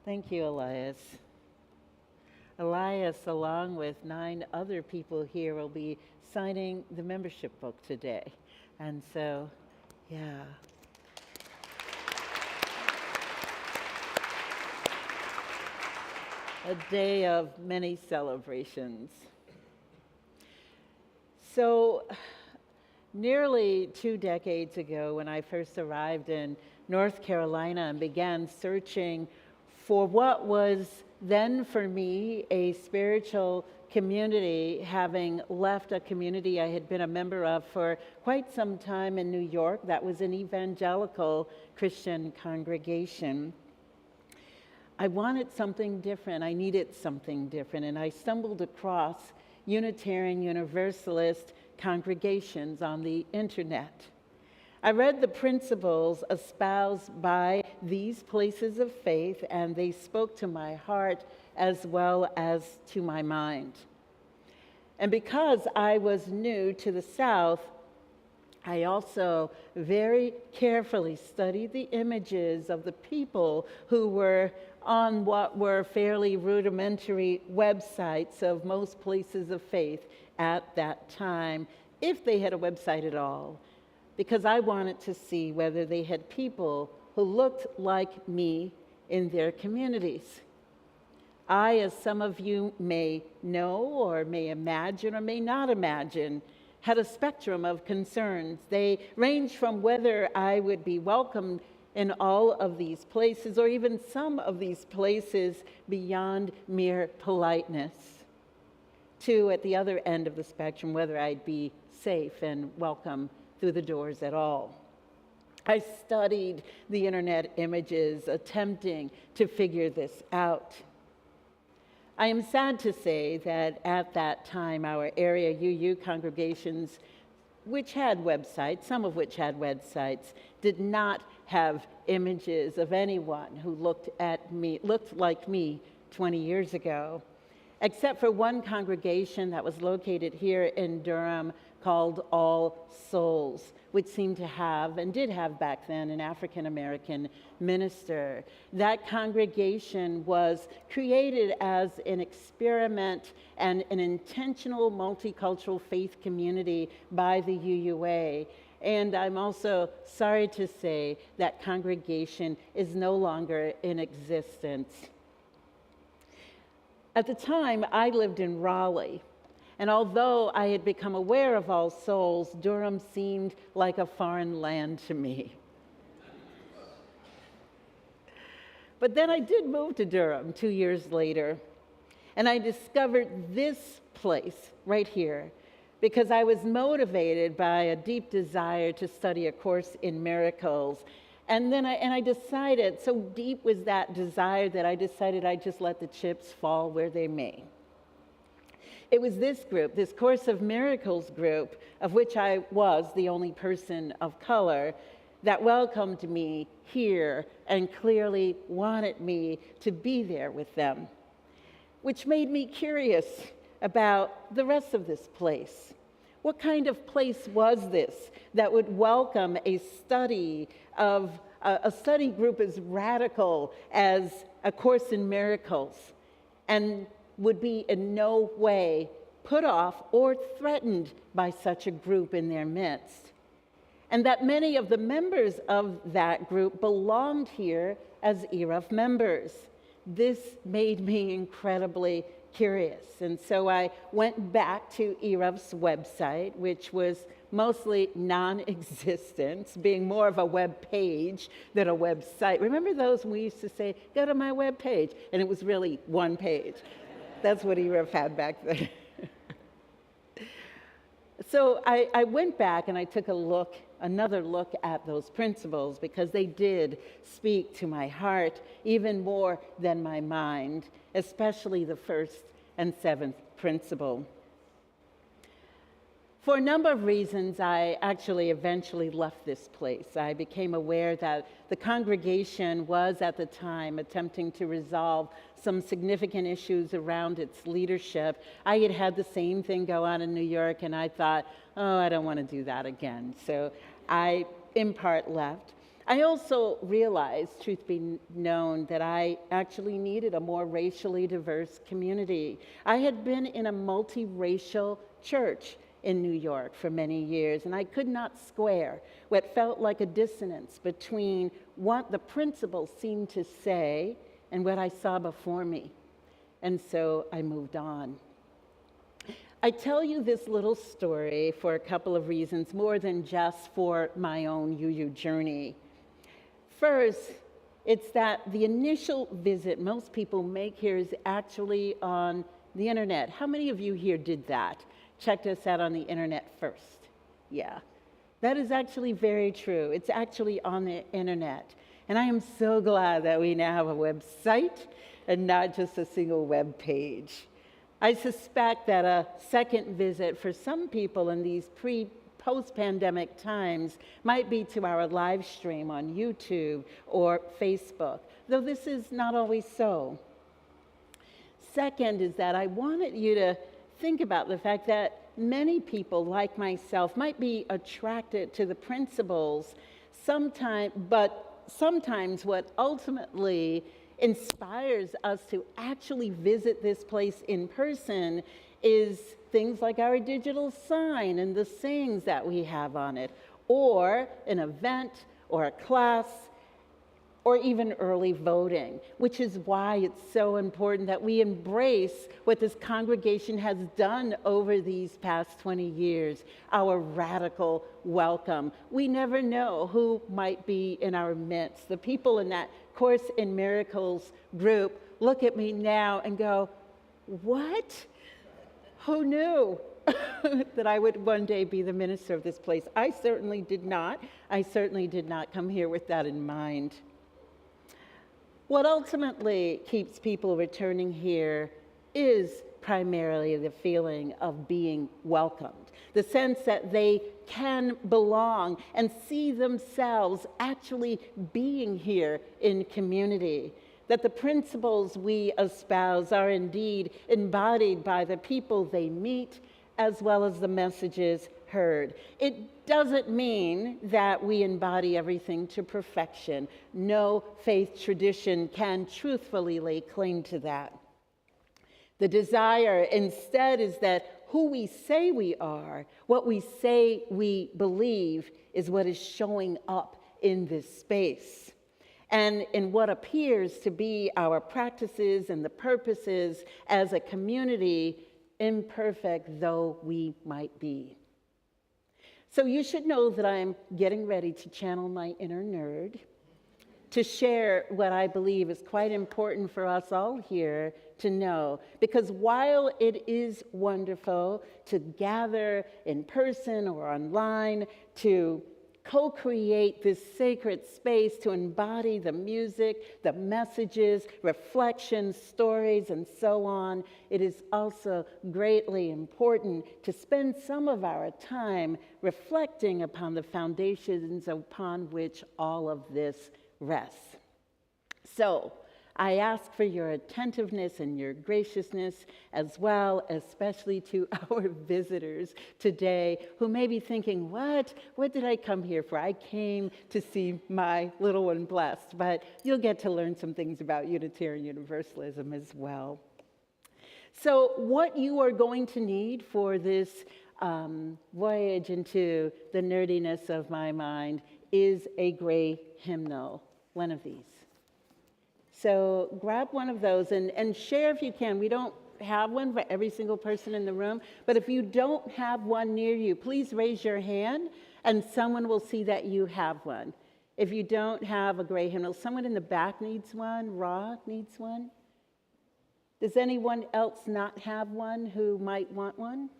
Thank you, Elias. Elias, along with 9 other people here, will be signing the membership book today. And so, yeah. A day of many celebrations. So, nearly 2 decades ago, when I first arrived in North Carolina and began searching for what was then for me a spiritual community, having left a community I had been a member of for quite some time in New York, that was an evangelical Christian congregation. I wanted something different. I needed something different. And I stumbled across Unitarian Universalist congregations on the internet. I read the principles espoused by these places of faith, and they spoke to my heart as well as to my mind. And because I was new to the South, I also very carefully studied the images of the people who were on what were fairly rudimentary websites of most places of faith at that time, if they had a website at all, because I wanted to see whether they had people who looked like me in their communities. I, as some of you may know or may imagine or may not imagine, had a spectrum of concerns. They ranged from whether I would be welcomed in all of these places, or even some of these places beyond mere politeness, to, at the other end of the spectrum, whether I'd be safe and welcome through the doors at all. I studied the internet images, attempting to figure this out. I am sad to say that at that time, our area UU congregations, which had websites, some of which had websites, did not have images of anyone who looked like me 20 years ago, except for one congregation that was located here in Durham called All Souls, which seemed to have, and did have back then, an African-American minister. That congregation was created as an experiment and an intentional multicultural faith community by the UUA. And I'm also sorry to say that congregation is no longer in existence. At the time, I lived in Raleigh. And although I had become aware of All Souls, Durham seemed like a foreign land to me. But then I did move to Durham 2 years later, and I discovered this place right here because I was motivated by a deep desire to study a course in miracles. And then I decided, so deep was that desire that I decided I'd just let the chips fall where they may. It was this group, this Course of Miracles group, of which I was the only person of color, that welcomed me here and clearly wanted me to be there with them, which made me curious about the rest of this place. What kind of place was this that would welcome a study of a study group as radical as A Course in Miracles, and would be in no way put off or threatened by such a group in their midst? And that many of the members of that group belonged here as ERUUF members. This made me incredibly curious. And so I went back to ERUUF's website, which was mostly non-existent, being more of a web page than a website. Remember those we used to say, go to my web page, and it was really one page. That's what ERUUF had back then. So I went back and I took another look at those principles, because they did speak to my heart even more than my mind, especially the first and seventh principle. For a number of reasons, I actually eventually left this place. I became aware that the congregation was at the time attempting to resolve some significant issues around its leadership. I had had the same thing go on in New York, and I thought, oh, I don't want to do that again. So I, in part, left. I also realized, truth be known, that I actually needed a more racially diverse community. I had been in a multiracial church in New York for many years, and I could not square what felt like a dissonance between what the principals seemed to say and what I saw before me. And so I moved on. I tell you this little story for a couple of reasons, more than just for my own UU journey. First, it's that the initial visit most people make here is actually on the internet. How many of you here did that? Checked us out on the internet first? Yeah, that is actually very true. It's actually on the internet. And I am so glad that we now have a website and not just a single web page. I suspect that a second visit for some people in these post-pandemic times might be to our live stream on YouTube or Facebook, though this is not always so. Second is that I wanted you to think about the fact that many people, like myself, might be attracted to the principles but sometimes what ultimately inspires us to actually visit this place in person is things like our digital sign and the sayings that we have on it, or an event, or a class, or even early voting, which is why it's so important that we embrace what this congregation has done over these past 20 years, our radical welcome. We never know who might be in our midst. The people in that Course in Miracles group look at me now and go, what? Who knew that I would one day be the minister of this place? I certainly did not. I certainly did not come here with that in mind. What ultimately keeps people returning here is primarily the feeling of being welcomed, the sense that they can belong and see themselves actually being here in community, that the principles we espouse are indeed embodied by the people they meet as well as the messages heard. It doesn't mean that we embody everything to perfection. No faith tradition can truthfully lay claim to that. The desire instead is that who we say we are, what we say we believe, is what is showing up in this space. And in what appears to be our practices and the purposes as a community, imperfect though we might be. So you should know that I'm getting ready to channel my inner nerd to share what I believe is quite important for us all here to know. Because while it is wonderful to gather in person or online, to co-create this sacred space, to embody the music, the messages, reflections, stories, and so on, it is also greatly important to spend some of our time reflecting upon the foundations upon which all of this rests. So, I ask for your attentiveness and your graciousness as well, especially to our visitors today who may be thinking, what did I come here for? I came to see my little one blessed, but you'll get to learn some things about Unitarian Universalism as well. So what you are going to need for this voyage into the nerdiness of my mind is a gray hymnal, one of these. So grab one of those and share if you can. We don't have one for every single person in the room, but if you don't have one near you, please raise your hand and someone will see that you have one. If you don't have a gray hymnal, someone in the back needs one, Ra needs one. Does anyone else not have one who might want one?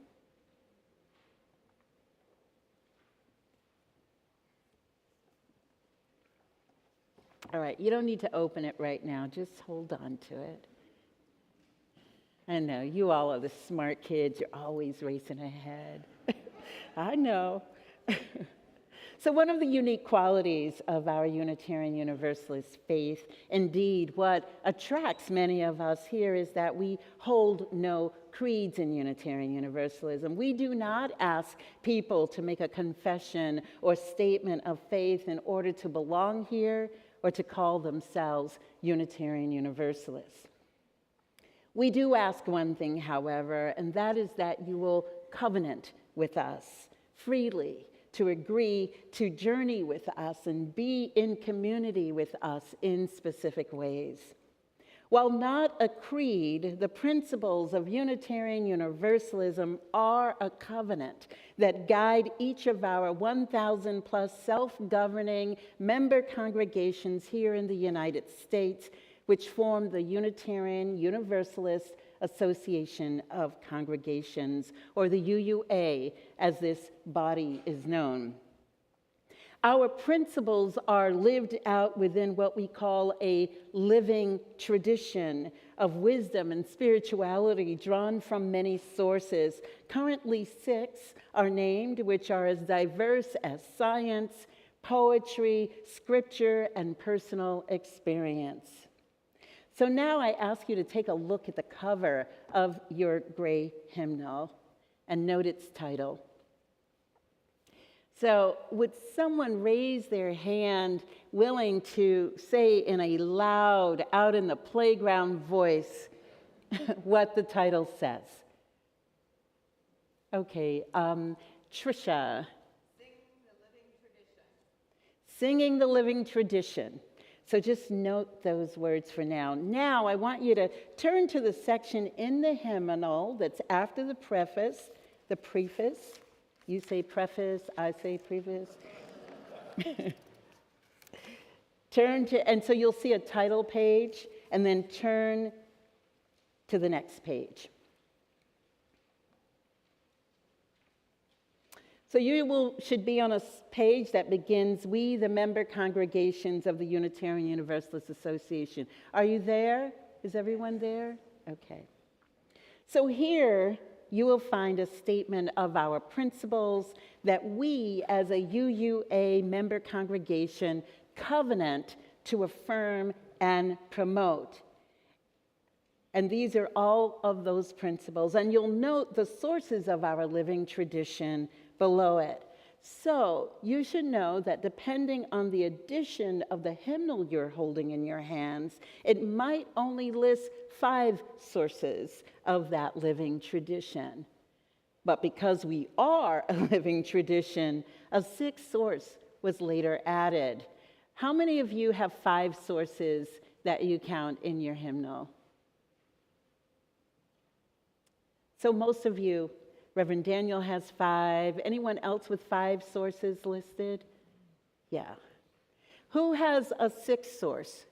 All right, you don't need to open it right now. Just hold on to it. I know, you all are the smart kids. You're always racing ahead. I know. So one of the unique qualities of our Unitarian Universalist faith, indeed what attracts many of us here, is that we hold no creeds in Unitarian Universalism. We do not ask people to make a confession or statement of faith in order to belong here or to call themselves Unitarian Universalists. We do ask one thing, however, and that is that you will covenant with us freely, to agree to journey with us and be in community with us in specific ways. While not a creed, the principles of Unitarian Universalism are a covenant that guide each of our 1,000 plus self-governing member congregations here in the United States, which form the Unitarian Universalist Association of Congregations, or the UUA, as this body is known. Our principles are lived out within what we call a living tradition of wisdom and spirituality drawn from many sources. Currently 6 are named, which are as diverse as science, poetry, scripture, and personal experience. So now I ask you to take a look at the cover of your gray hymnal and note its title. So would someone raise their hand willing to say in a loud, out in the playground voice what the title says? Okay, Tricia. Singing the Living Tradition. So just note those words for now. Now I want you to turn to the section in the hymnal that's after the preface, the preface. You say preface, I say preface. Turn to, and so you'll see a title page, and then turn to the next page. So you should be on a page that begins, "We, the member congregations of the Unitarian Universalist Association." Are you there? Is everyone there? Okay. So here you will find a statement of our principles that we, as a UUA member congregation, covenant to affirm and promote. And these are all of those principles. And you'll note the sources of our living tradition below it. So you should know that depending on the edition of the hymnal you're holding in your hands, it might only list 5 sources of that living tradition. But because we are a living tradition, a 6th source was later added. How many of you have 5 sources that you count in your hymnal? So most of you. Reverend Daniel has 5. Anyone else with 5 sources listed? Yeah. Who has a 6th source?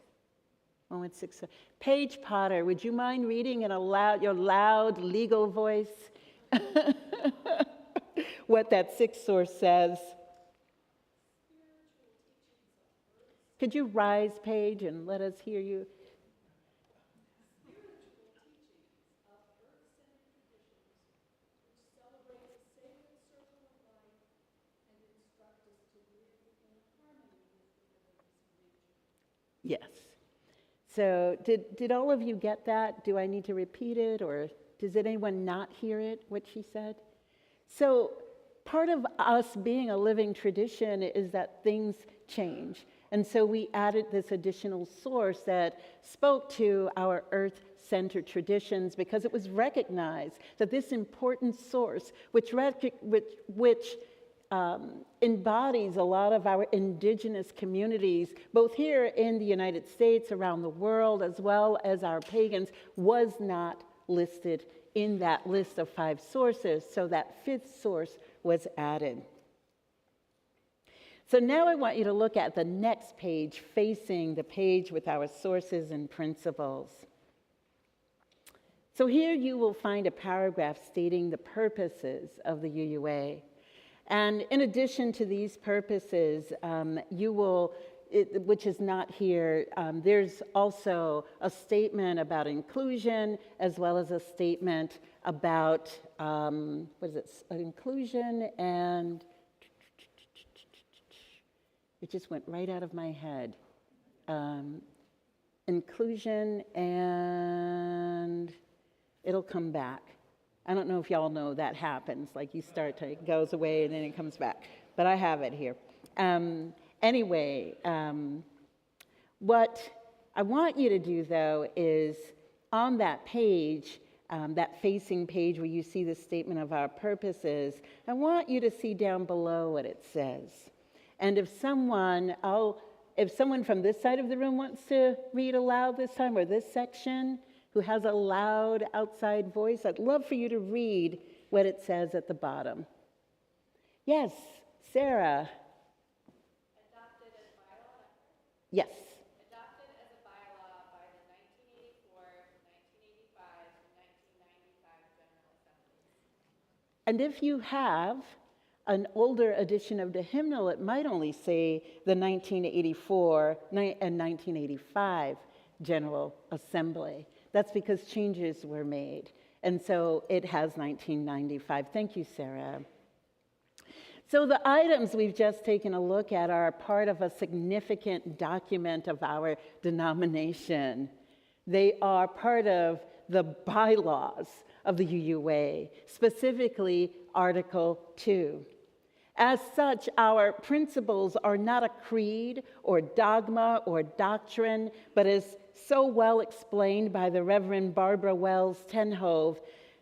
One with 6. Paige Potter, would you mind reading in your loud legal voice what that 6th source says? Could you rise, Paige, and let us hear you? Yes. So did all of you get that? Do I need to repeat it, or does anyone not hear it, what she said? So part of us being a living tradition is that things change. And so we added this additional source that spoke to our earth-centered traditions because it was recognized that this important source, which embodies a lot of our indigenous communities, both here in the United States, around the world, as well as our pagans, was not listed in that list of 5 sources, so that 5th source was added. So now I want you to look at the next page, facing the page with our sources and principles. So here you will find a paragraph stating the purposes of the UUA. And in addition to these purposes, which is not here, there's also a statement about inclusion, as well as a statement about, inclusion and It just went right out of my head. Inclusion, and it'll come back. I don't know if y'all know that happens, like you start to, it goes away and then it comes back, but I have it here. Anyway, what I want you to do though is on that page, that facing page where you see the statement of our purposes, I want you to see down below what it says. And if someone from this side of the room wants to read aloud this time, or this section, who has a loud outside voice, I'd love for you to read what it says at the bottom. Yes, Sarah. Adopted as bylaw? Yes. Adopted as a bylaw by the 1984, 1985, and 1995 General Assembly. And if you have an older edition of the hymnal, it might only say the 1984 and 1985 General Assembly. That's because changes were made. And so it has 1995. Thank you, Sarah. So the items we've just taken a look at are part of a significant document of our denomination. They are part of the bylaws of the UUA, specifically Article 2. As such, our principles are not a creed or dogma or doctrine, but as so well explained by the Reverend Barbara Wells Tenhove,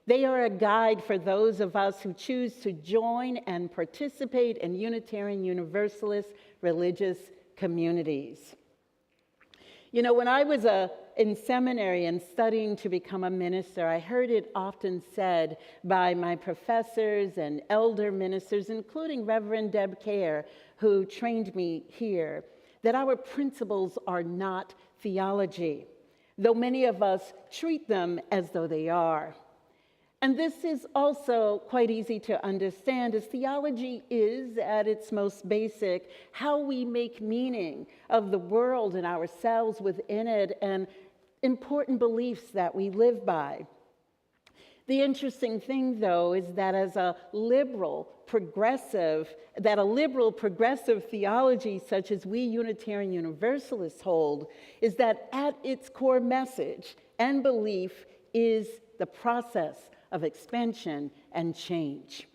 they are a guide for those of us who choose to join and participate in Unitarian Universalist religious communities. You know, when I was in seminary and studying to become a minister, I heard it often said by my professors and elder ministers, including Reverend Deb Kerr, who trained me here, that our principles are not theology, though many of us treat them as though they are. And this is also quite easy to understand, as theology is, at its most basic, how we make meaning of the world and ourselves within it, and important beliefs that we live by. The interesting thing, though, is that as a liberal, progressive theology such as we Unitarian Universalists hold, is that at its core message and belief is the process of expansion and change.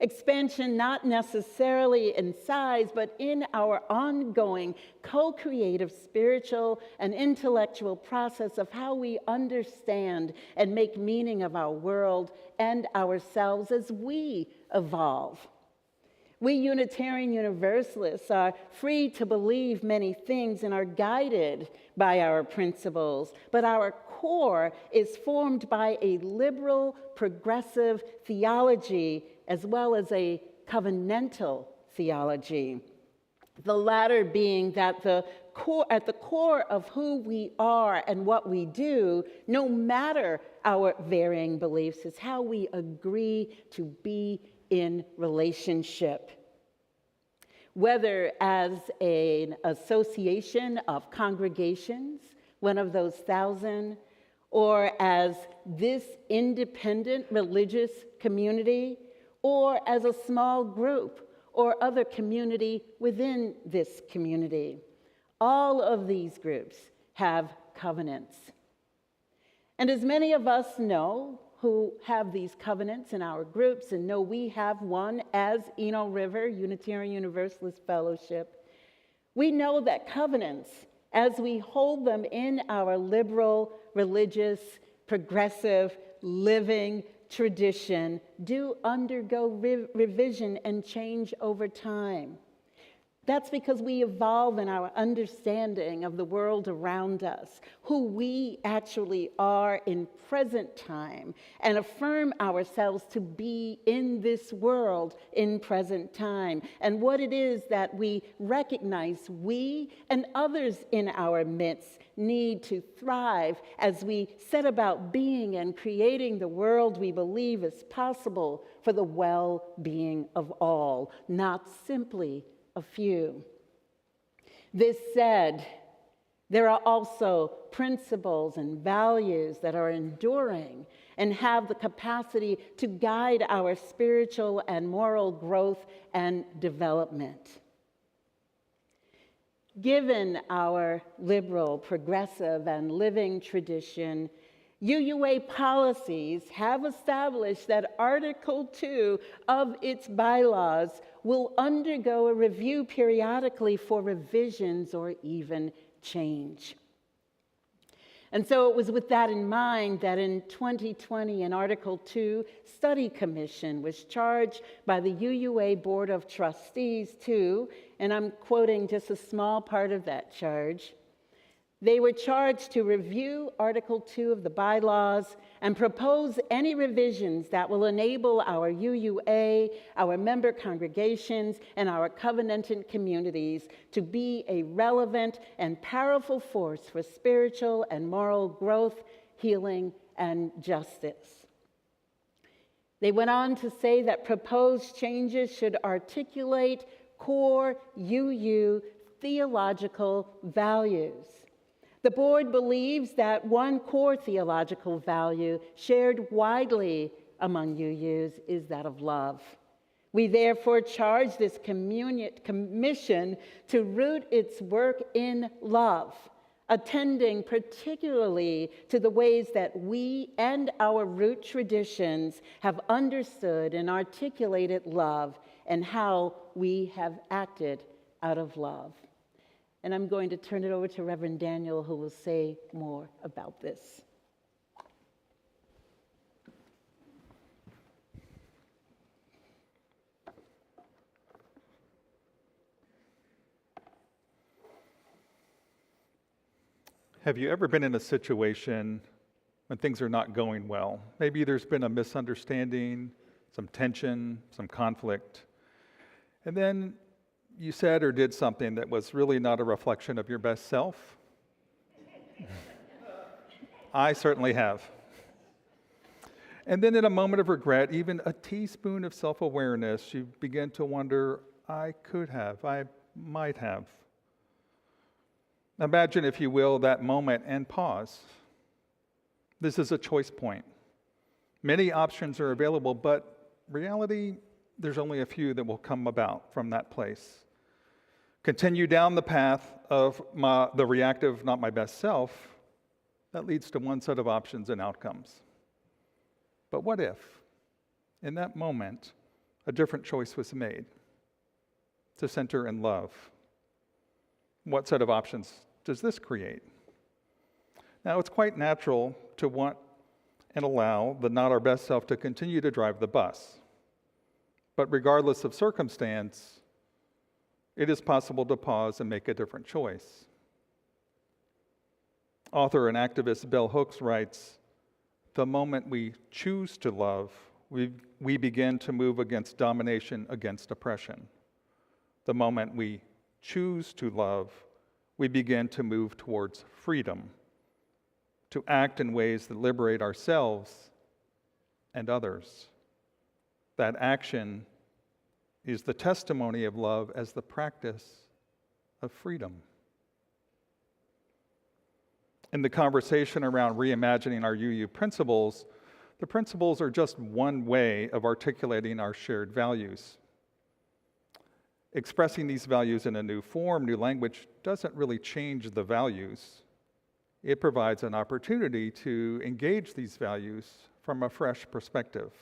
Expansion not necessarily in size, but in our ongoing co-creative spiritual and intellectual process of how we understand and make meaning of our world and ourselves as we evolve. We Unitarian Universalists are free to believe many things and are guided by our principles, but our core is formed by a liberal, progressive theology as well as a covenantal theology. The latter being that at the core of who we are and what we do, no matter our varying beliefs, is how we agree to be in relationship. Whether as an association of congregations, one of those 1,000, or as this independent religious community, or as a small group or other community within this community. All of these groups have covenants. And as many of us know who have these covenants in our groups, and know we have one as Eno River Unitarian Universalist Fellowship, we know that covenants, as we hold them in our liberal, religious, progressive, living tradition, do undergo revision and change over time. That's because we evolve in our understanding of the world around us, who we actually are in present time, and affirm ourselves to be in this world in present time, and what it is that we recognize we and others in our midst need to thrive as we set about being and creating the world we believe is possible for the well-being of all, not simply a few. This said, there are also principles and values that are enduring and have the capacity to guide our spiritual and moral growth and development. Given our liberal, progressive, and living tradition, UUA policies have established that Article 2 of its bylaws will undergo a review periodically for revisions or even change. And so it was with that in mind that in 2020, an Article 2 study commission was charged by the UUA Board of Trustees to, and I'm quoting just a small part of that charge, they were charged to review Article 2 of the bylaws and propose any revisions that will enable our UUA, our member congregations, and our covenantant communities to be a relevant and powerful force for spiritual and moral growth, healing, and justice. They went on to say that proposed changes should articulate core UU theological values. The board believes that one core theological value shared widely among UUs is that of love. We therefore charge this commission to root its work in love, attending particularly to the ways that we and our root traditions have understood and articulated love and how we have acted out of love. And I'm going to turn it over to Reverend Daniel, who will say more about this. Have you ever been in a situation when things are not going well? Maybe there's been a misunderstanding, some tension, some conflict, and then you said or did something that was really not a reflection of your best self? I certainly have. And then in a moment of regret, even a teaspoon of self-awareness, you begin to wonder, I could have, I might have. Imagine, if you will, that moment and pause. This is a choice point. Many options are available, but reality, there's only a few that will come about from that place. Continue down the path of the reactive, not my best self, that leads to one set of options and outcomes. But what if, in that moment, a different choice was made to center in love? What set of options does this create? Now, it's quite natural to want and allow the not our best self to continue to drive the bus. But regardless of circumstance, it is possible to pause and make a different choice. Author and activist Bell Hooks writes, "The moment we choose to love, we begin to move against domination, against oppression. The moment we choose to love, we begin to move towards freedom, to act in ways that liberate ourselves and others. That action is the testimony of love as the practice of freedom." In the conversation around reimagining our UU principles, the principles are just one way of articulating our shared values. Expressing these values in a new form, new language, doesn't really change the values. It provides an opportunity to engage these values from a fresh perspective,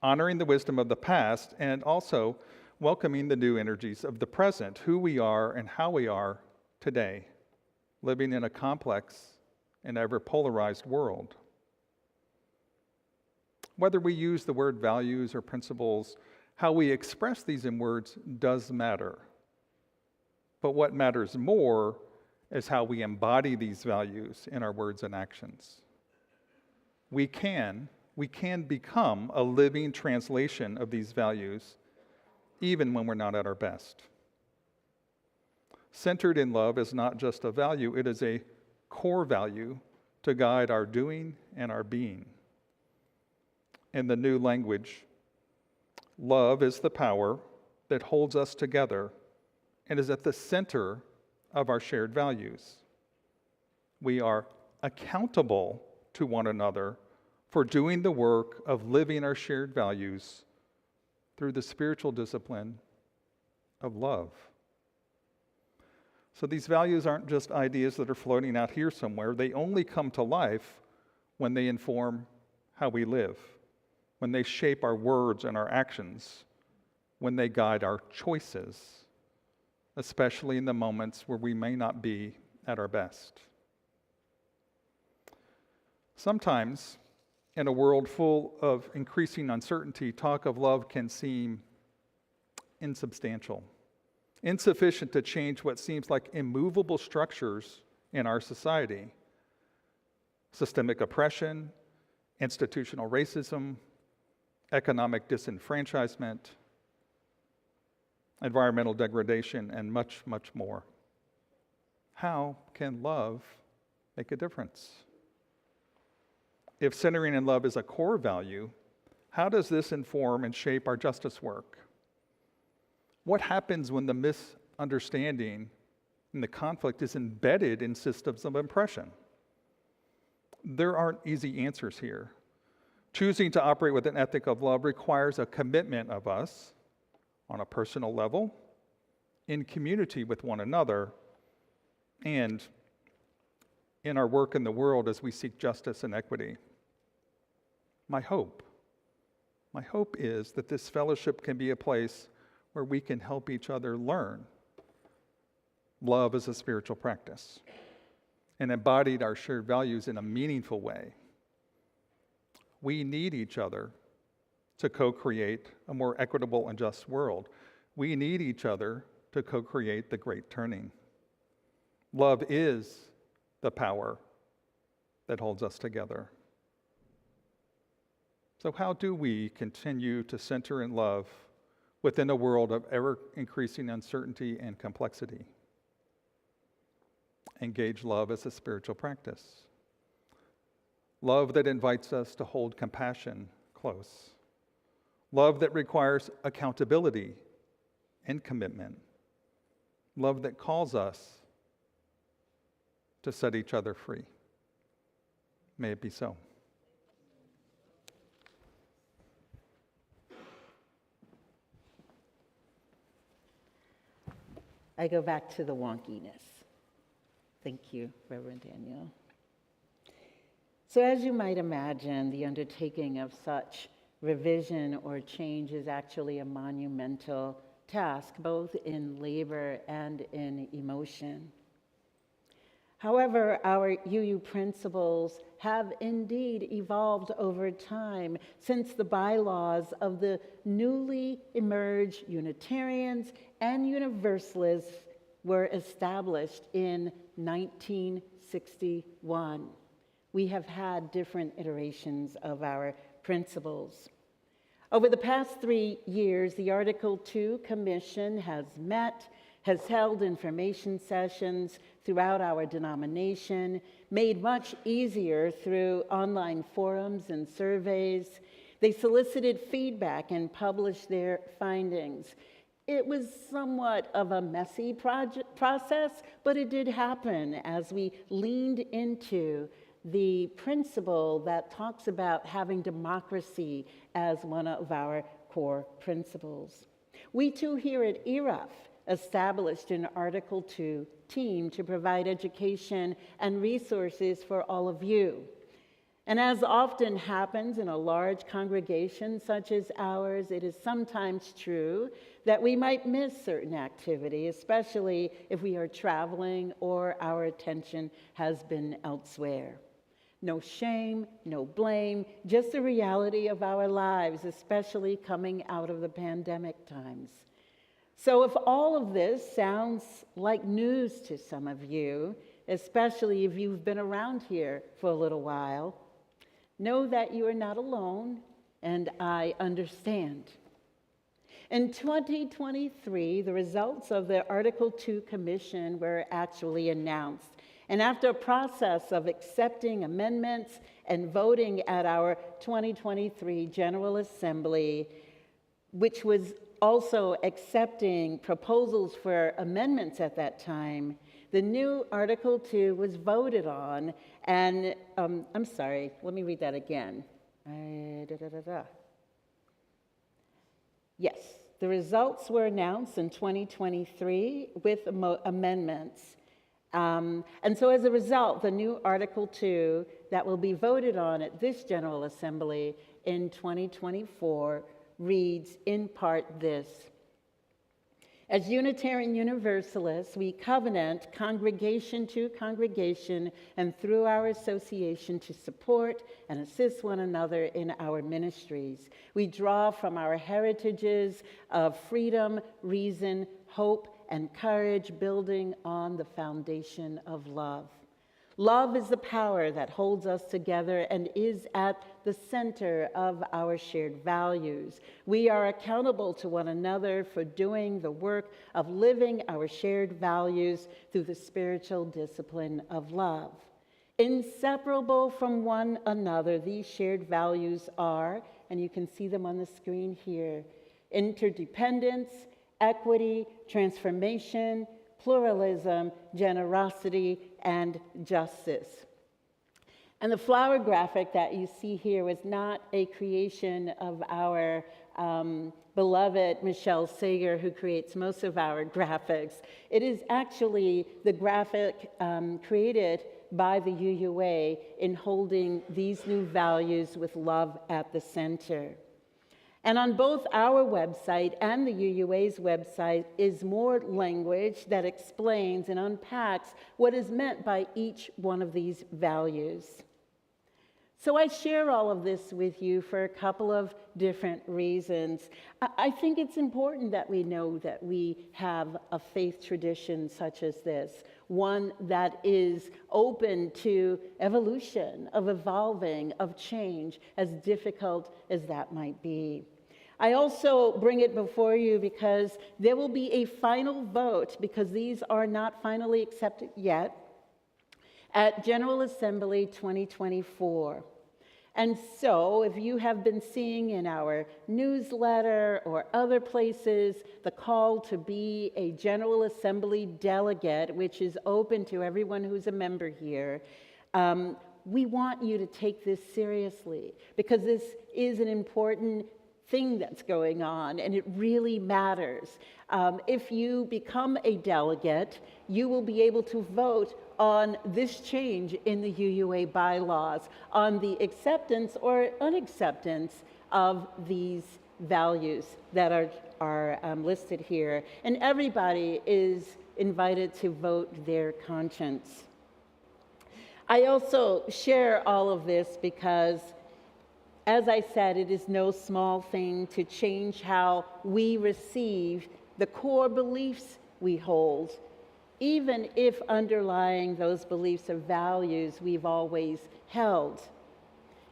honoring the wisdom of the past and also welcoming the new energies of the present, who we are and how we are today, living in a complex and ever polarized world. Whether we use the word values or principles, how we express these in words does matter. But what matters more is how we embody these values in our words and actions. We can become a living translation of these values, even when we're not at our best. Centered in love is not just a value, it is a core value to guide our doing and our being. In the new language, love is the power that holds us together and is at the center of our shared values. We are accountable to one another for doing the work of living our shared values through the spiritual discipline of love. So these values aren't just ideas that are floating out here somewhere. They only come to life when they inform how we live, when they shape our words and our actions, when they guide our choices, especially in the moments where we may not be at our best. Sometimes, in a world full of increasing uncertainty, talk of love can seem insubstantial, insufficient to change what seems like immovable structures in our society. Systemic oppression, institutional racism, economic disenfranchisement, environmental degradation, and much, much more. How can love make a difference? If centering in love is a core value, how does this inform and shape our justice work? What happens when the misunderstanding and the conflict is embedded in systems of oppression? There aren't easy answers here. Choosing to operate with an ethic of love requires a commitment of us on a personal level, in community with one another, and in our work in the world as we seek justice and equity. My hope is that this fellowship can be a place where we can help each other learn love as a spiritual practice and embodied our shared values in a meaningful way. We need each other to co-create a more equitable and just world. We need each other to co-create the great turning. Love is the power that holds us together. So how do we continue to center in love within a world of ever-increasing uncertainty and complexity? Engage love as a spiritual practice. Love that invites us to hold compassion close. Love that requires accountability and commitment. Love that calls us to set each other free. May it be so. I go back to the wonkiness. Thank you, Reverend Daniel. So as you might imagine, the undertaking of such revision or change is actually a monumental task, both in labor and in emotion. However, our UU principles have indeed evolved over time since the bylaws of the newly emerged Unitarians and Universalists were established in 1961. We have had different iterations of our principles. Over the past 3 years, the Article 2 Commission has met, has held information sessions throughout our denomination, made much easier through online forums and surveys. They solicited feedback and published their findings. It was somewhat of a messy process, but it did happen as we leaned into the principle that talks about having democracy as one of our core principles. We too here at ERUUF established an Article 2 team to provide education and resources for all of you. And as often happens in a large congregation such as ours, it is sometimes true that we might miss certain activity, especially if we are traveling or our attention has been elsewhere. No shame, no blame, just the reality of our lives, especially coming out of the pandemic times. So if all of this sounds like news to some of you, especially if you've been around here for a little while, know that you are not alone, and I understand. In 2023, the results of the Article 2 Commission were actually announced. And after a process of accepting amendments and voting at our 2023 General Assembly, which was also accepting proposals for amendments at that time, the new Article 2 was voted on, and I'm sorry, let me read that again. Yes, The results were announced in 2023 with amendments. And so as a result, the new Article 2 that will be voted on at this General Assembly in 2024 reads in part this: as Unitarian Universalists, we covenant congregation to congregation and through our association to support and assist one another in our ministries. We draw from our heritages of freedom, reason, hope, and courage, building on the foundation of love. Love is the power that holds us together and is at the center of our shared values. We are accountable to one another for doing the work of living our shared values through the spiritual discipline of love. Inseparable from one another, these shared values are, and you can see them on the screen here, interdependence, equity, transformation, pluralism, generosity, and justice. And the flower graphic that you see here was not a creation of our beloved Michelle Sager, who creates most of our graphics. It is actually the graphic created by the UUA in holding these new values with love at the center. And on both our website and the UUA's website is more language that explains and unpacks what is meant by each one of these values. So I share all of this with you for a couple of different reasons. I think it's important that we know that we have a faith tradition such as this, one that is open to evolution, of evolving, of change, as difficult as that might be. I also bring it before you because there will be a final vote, because these are not finally accepted yet, at General Assembly 2024. And so, if you have been seeing in our newsletter or other places the call to be a General Assembly delegate, which is open to everyone who's a member here, we want you to take this seriously, because this is an important thing that's going on, and it really matters. If you become a delegate, you will be able to vote on this change in the UUA bylaws, on the acceptance or unacceptance of these values that are listed here. And everybody is invited to vote their conscience. I also share all of this because, as I said, it is no small thing to change how we receive the core beliefs we hold, even if underlying those beliefs are values we've always held.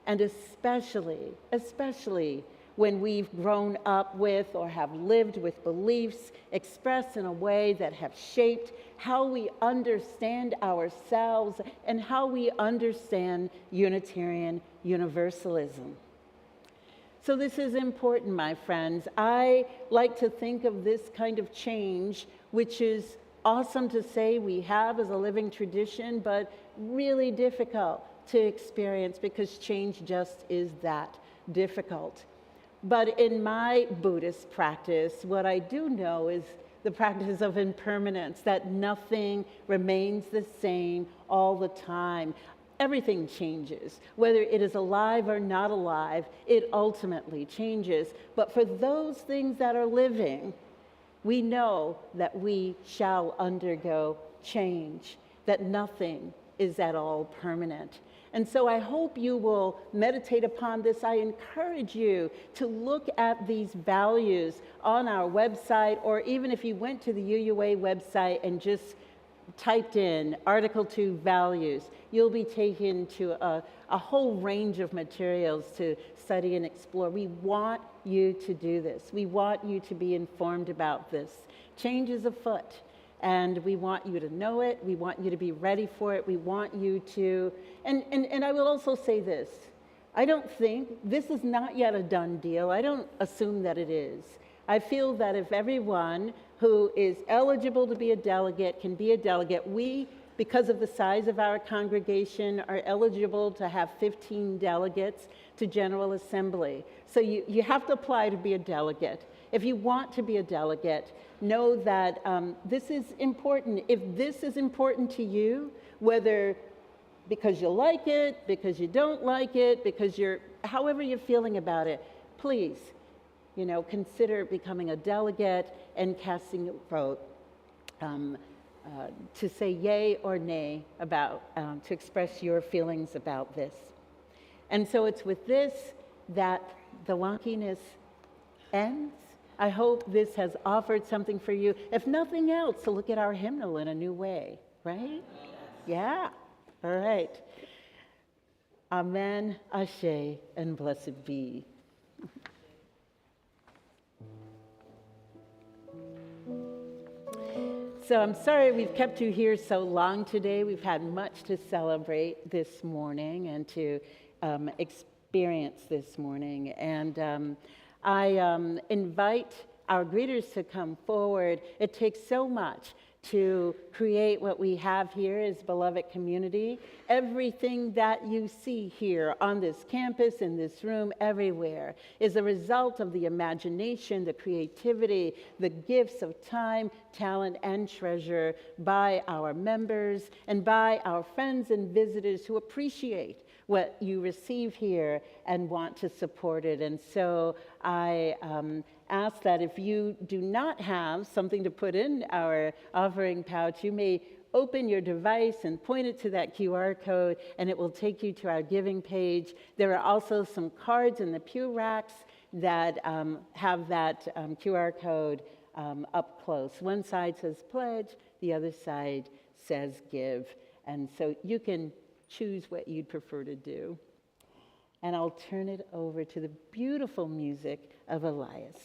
And especially when we've grown up with or have lived with beliefs expressed in a way that have shaped how we understand ourselves and how we understand Unitarian Universalism. So this is important, my friends. I like to think of this kind of change, which is awesome to say we have as a living tradition, but really difficult to experience because change just is that difficult. But in my Buddhist practice, what I do know is the practice of impermanence, that nothing remains the same all the time. Everything changes. Whether it is alive or not alive, it ultimately changes. But for those things that are living, we know that we shall undergo change, that nothing is at all permanent. And so I hope you will meditate upon this. I encourage you to look at these values on our website, or even if you went to the UUA website and just typed in Article 2 values, you'll be taken to a whole range of materials to study and explore. We want you to do this. We want you to be informed about this. Change is afoot, and we want you to know it. We want you to be ready for it. We want you to, and I will also say this. I don't think, this is not yet a done deal. I don't assume that it is. I feel that if everyone who is eligible to be a delegate can be a delegate, we, because of the size of our congregation, are eligible to have 15 delegates to General Assembly. So you have to apply to be a delegate. If you want to be a delegate, know that this is important. If this is important to you, whether because you like it, because you don't like it, because however you're feeling about it, please, consider becoming a delegate and casting a vote to say yay or nay about, to express your feelings about this. And so it's with this that the wonkiness ends. I hope this has offered something for you, if nothing else, to look at our hymnal in a new way, right? Yeah. All right. Amen, Ashe, and blessed be. So I'm sorry we've kept you here so long today. We've had much to celebrate this morning and to experience this morning. And I invite our greeters to come forward. It takes so much to create what we have here as beloved community. Everything that you see here on this campus, in this room, everywhere, is a result of the imagination, the creativity, the gifts of time, talent, and treasure by our members and by our friends and visitors who appreciate what you receive here and want to support it. And so I ask that if you do not have something to put in our offering pouch, you may open your device and point it to that QR code, and it will take you to our giving page. There are also some cards in the pew racks that have that QR code up close. One side says pledge, the other side says give. And so you can choose what you'd prefer to do. And I'll turn it over to the beautiful music of Elias.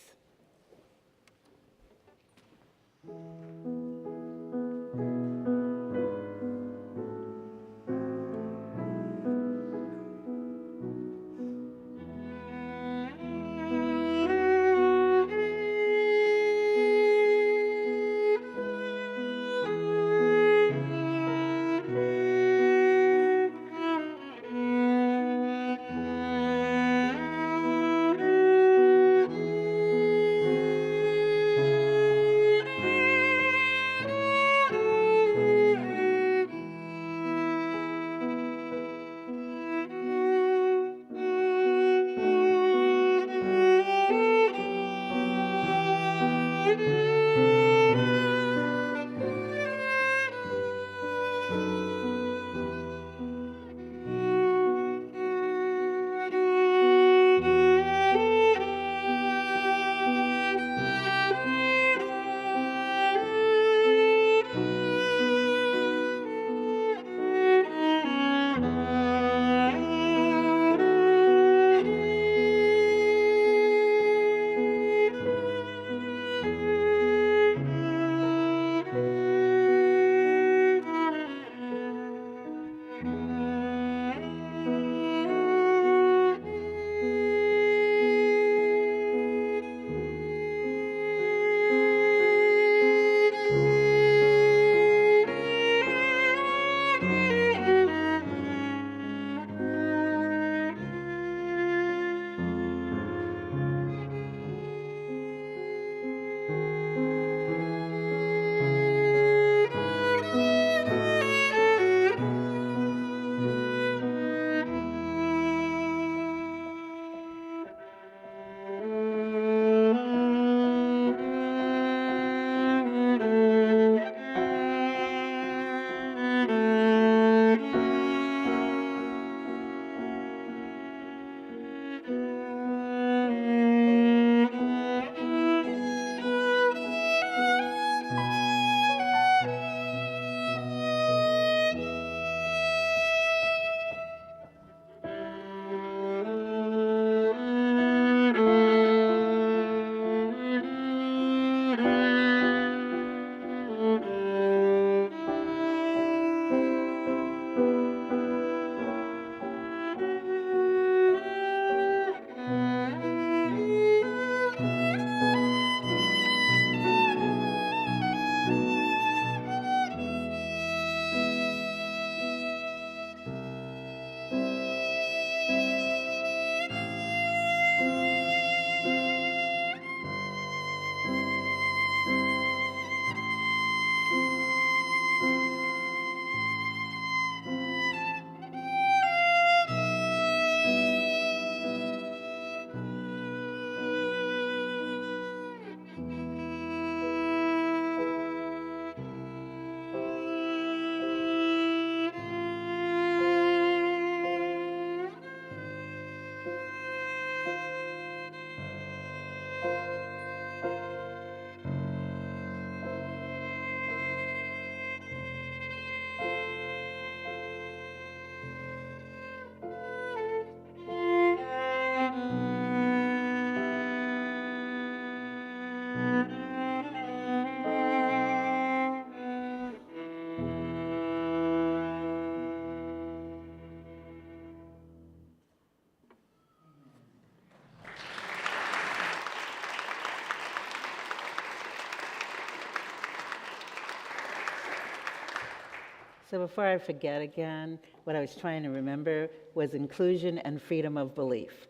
So before I forget again, what I was trying to remember was inclusion and freedom of belief.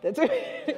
That's right.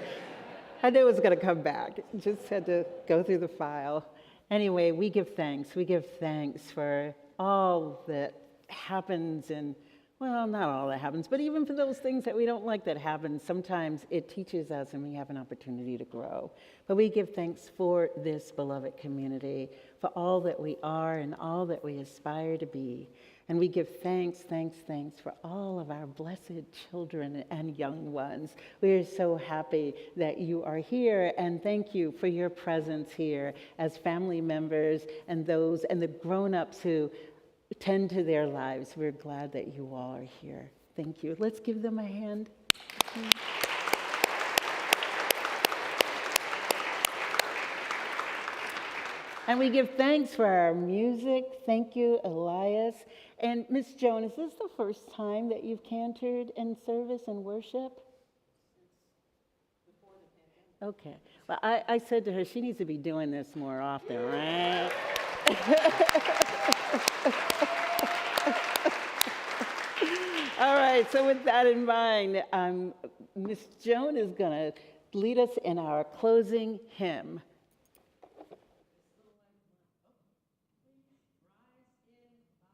I knew it was going to come back. Just had to go through the file. Anyway, we give thanks. We give thanks for all that happens and, well, not all that happens, but even for those things that we don't like that happen, sometimes it teaches us and we have an opportunity to grow. But we give thanks for this beloved community, for all that we are and all that we aspire to be. And we give thanks, thanks, thanks for all of our blessed children and young ones. We are so happy that you are here, and thank you for your presence here as family members and those and the grown-ups who tend to their lives. We're glad that you all are here. Thank you. Let's give them a hand. And we give thanks for our music. Thank you, Elias. And Miss Joan, is this the first time that you've cantored in service and worship? Okay. Well, I said to her, she needs to be doing this more often, right? All right, so with that in mind, Miss Joan is going to lead us in our closing hymn.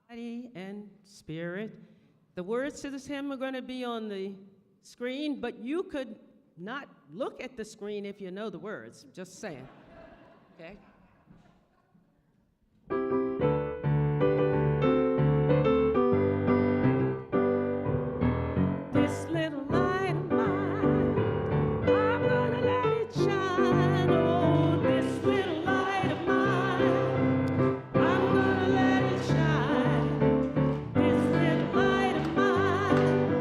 Body and spirit. The words to this hymn are going to be on the screen, but you could not look at the screen if you know the words. Just saying. Okay? This little light of mine, I'm gonna let it shine. Oh, this little light of mine, I'm gonna let it shine. This little light of mine,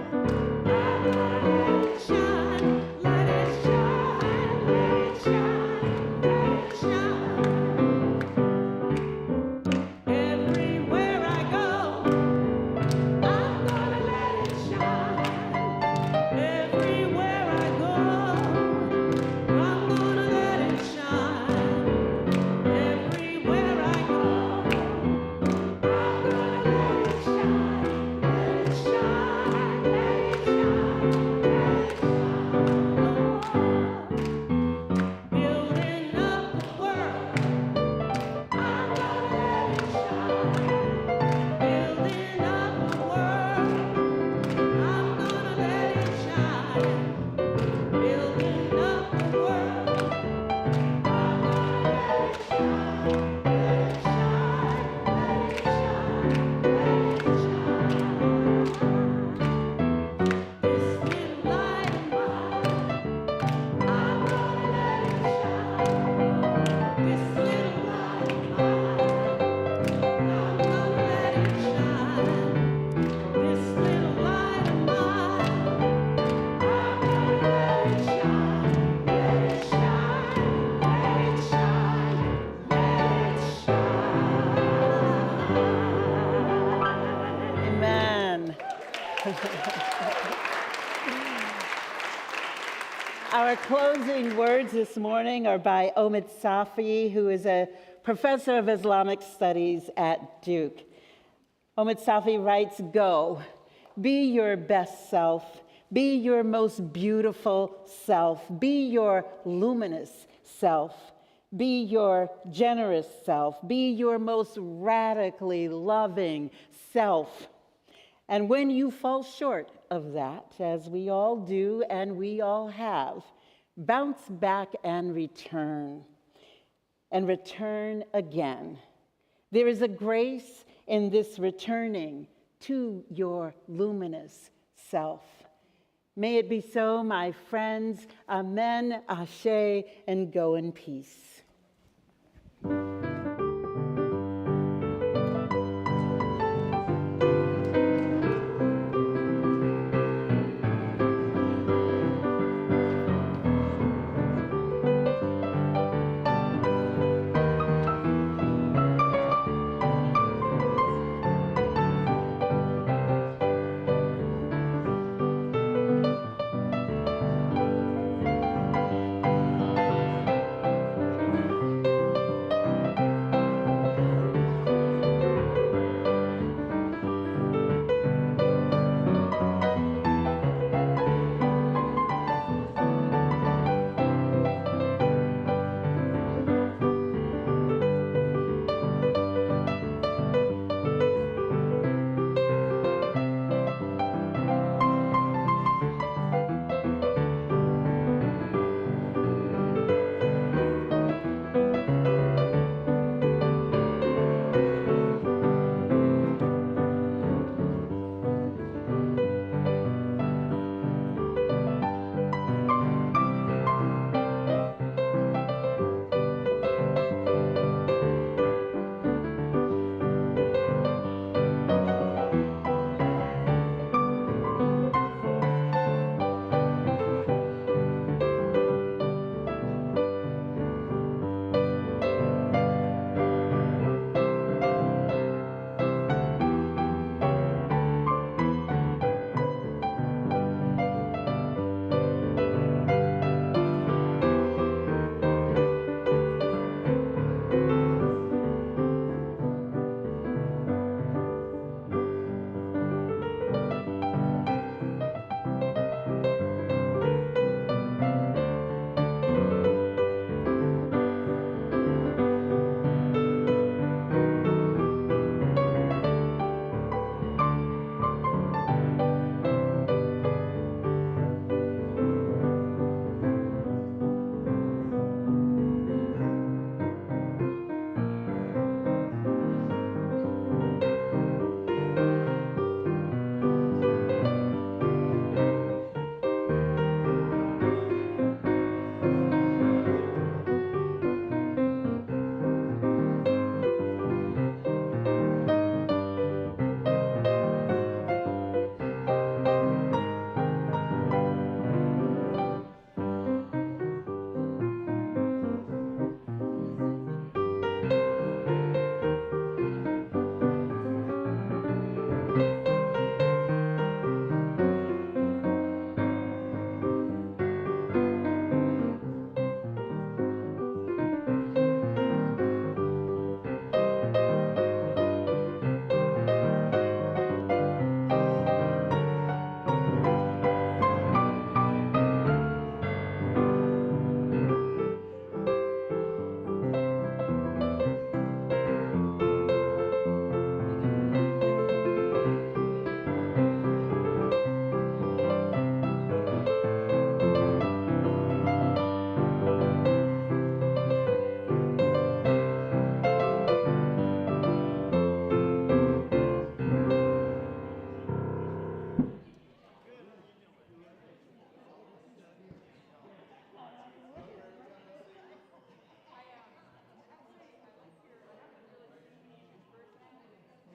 I'm gonna let it shine. Let it shine, let it shine, let it shine. Everywhere I go, I'm gonna let it shine. Everywhere I go, I'm gonna let it shine. Everywhere I go, I'm gonna let it shine. Let it shine, let it shine, let it shine. Building up the world, I'm gonna let it shine. Building up the world, I'm gonna let it shine. Building up the world, I'm gonna let it shine. Let it shine, let it shine, let it shine. This little light of mine, I'm gonna let it shine. This little light of mine, I'm gonna let it shine. This little light of mine, I'm gonna let it shine. Let it shine, let it shine, let it shine. Amen. Our closing words this morning are by Omid Safi, who is a professor of Islamic studies at Duke. Omid Safi writes, "Go, be your best self, be your most beautiful self, be your luminous self, be your generous self, be your most radically loving self. And when you fall short of that, as we all do and we all have, bounce back and return again. There is a grace in this returning to your luminous self. May it be so, my friends. Amen, ashe, and go in peace."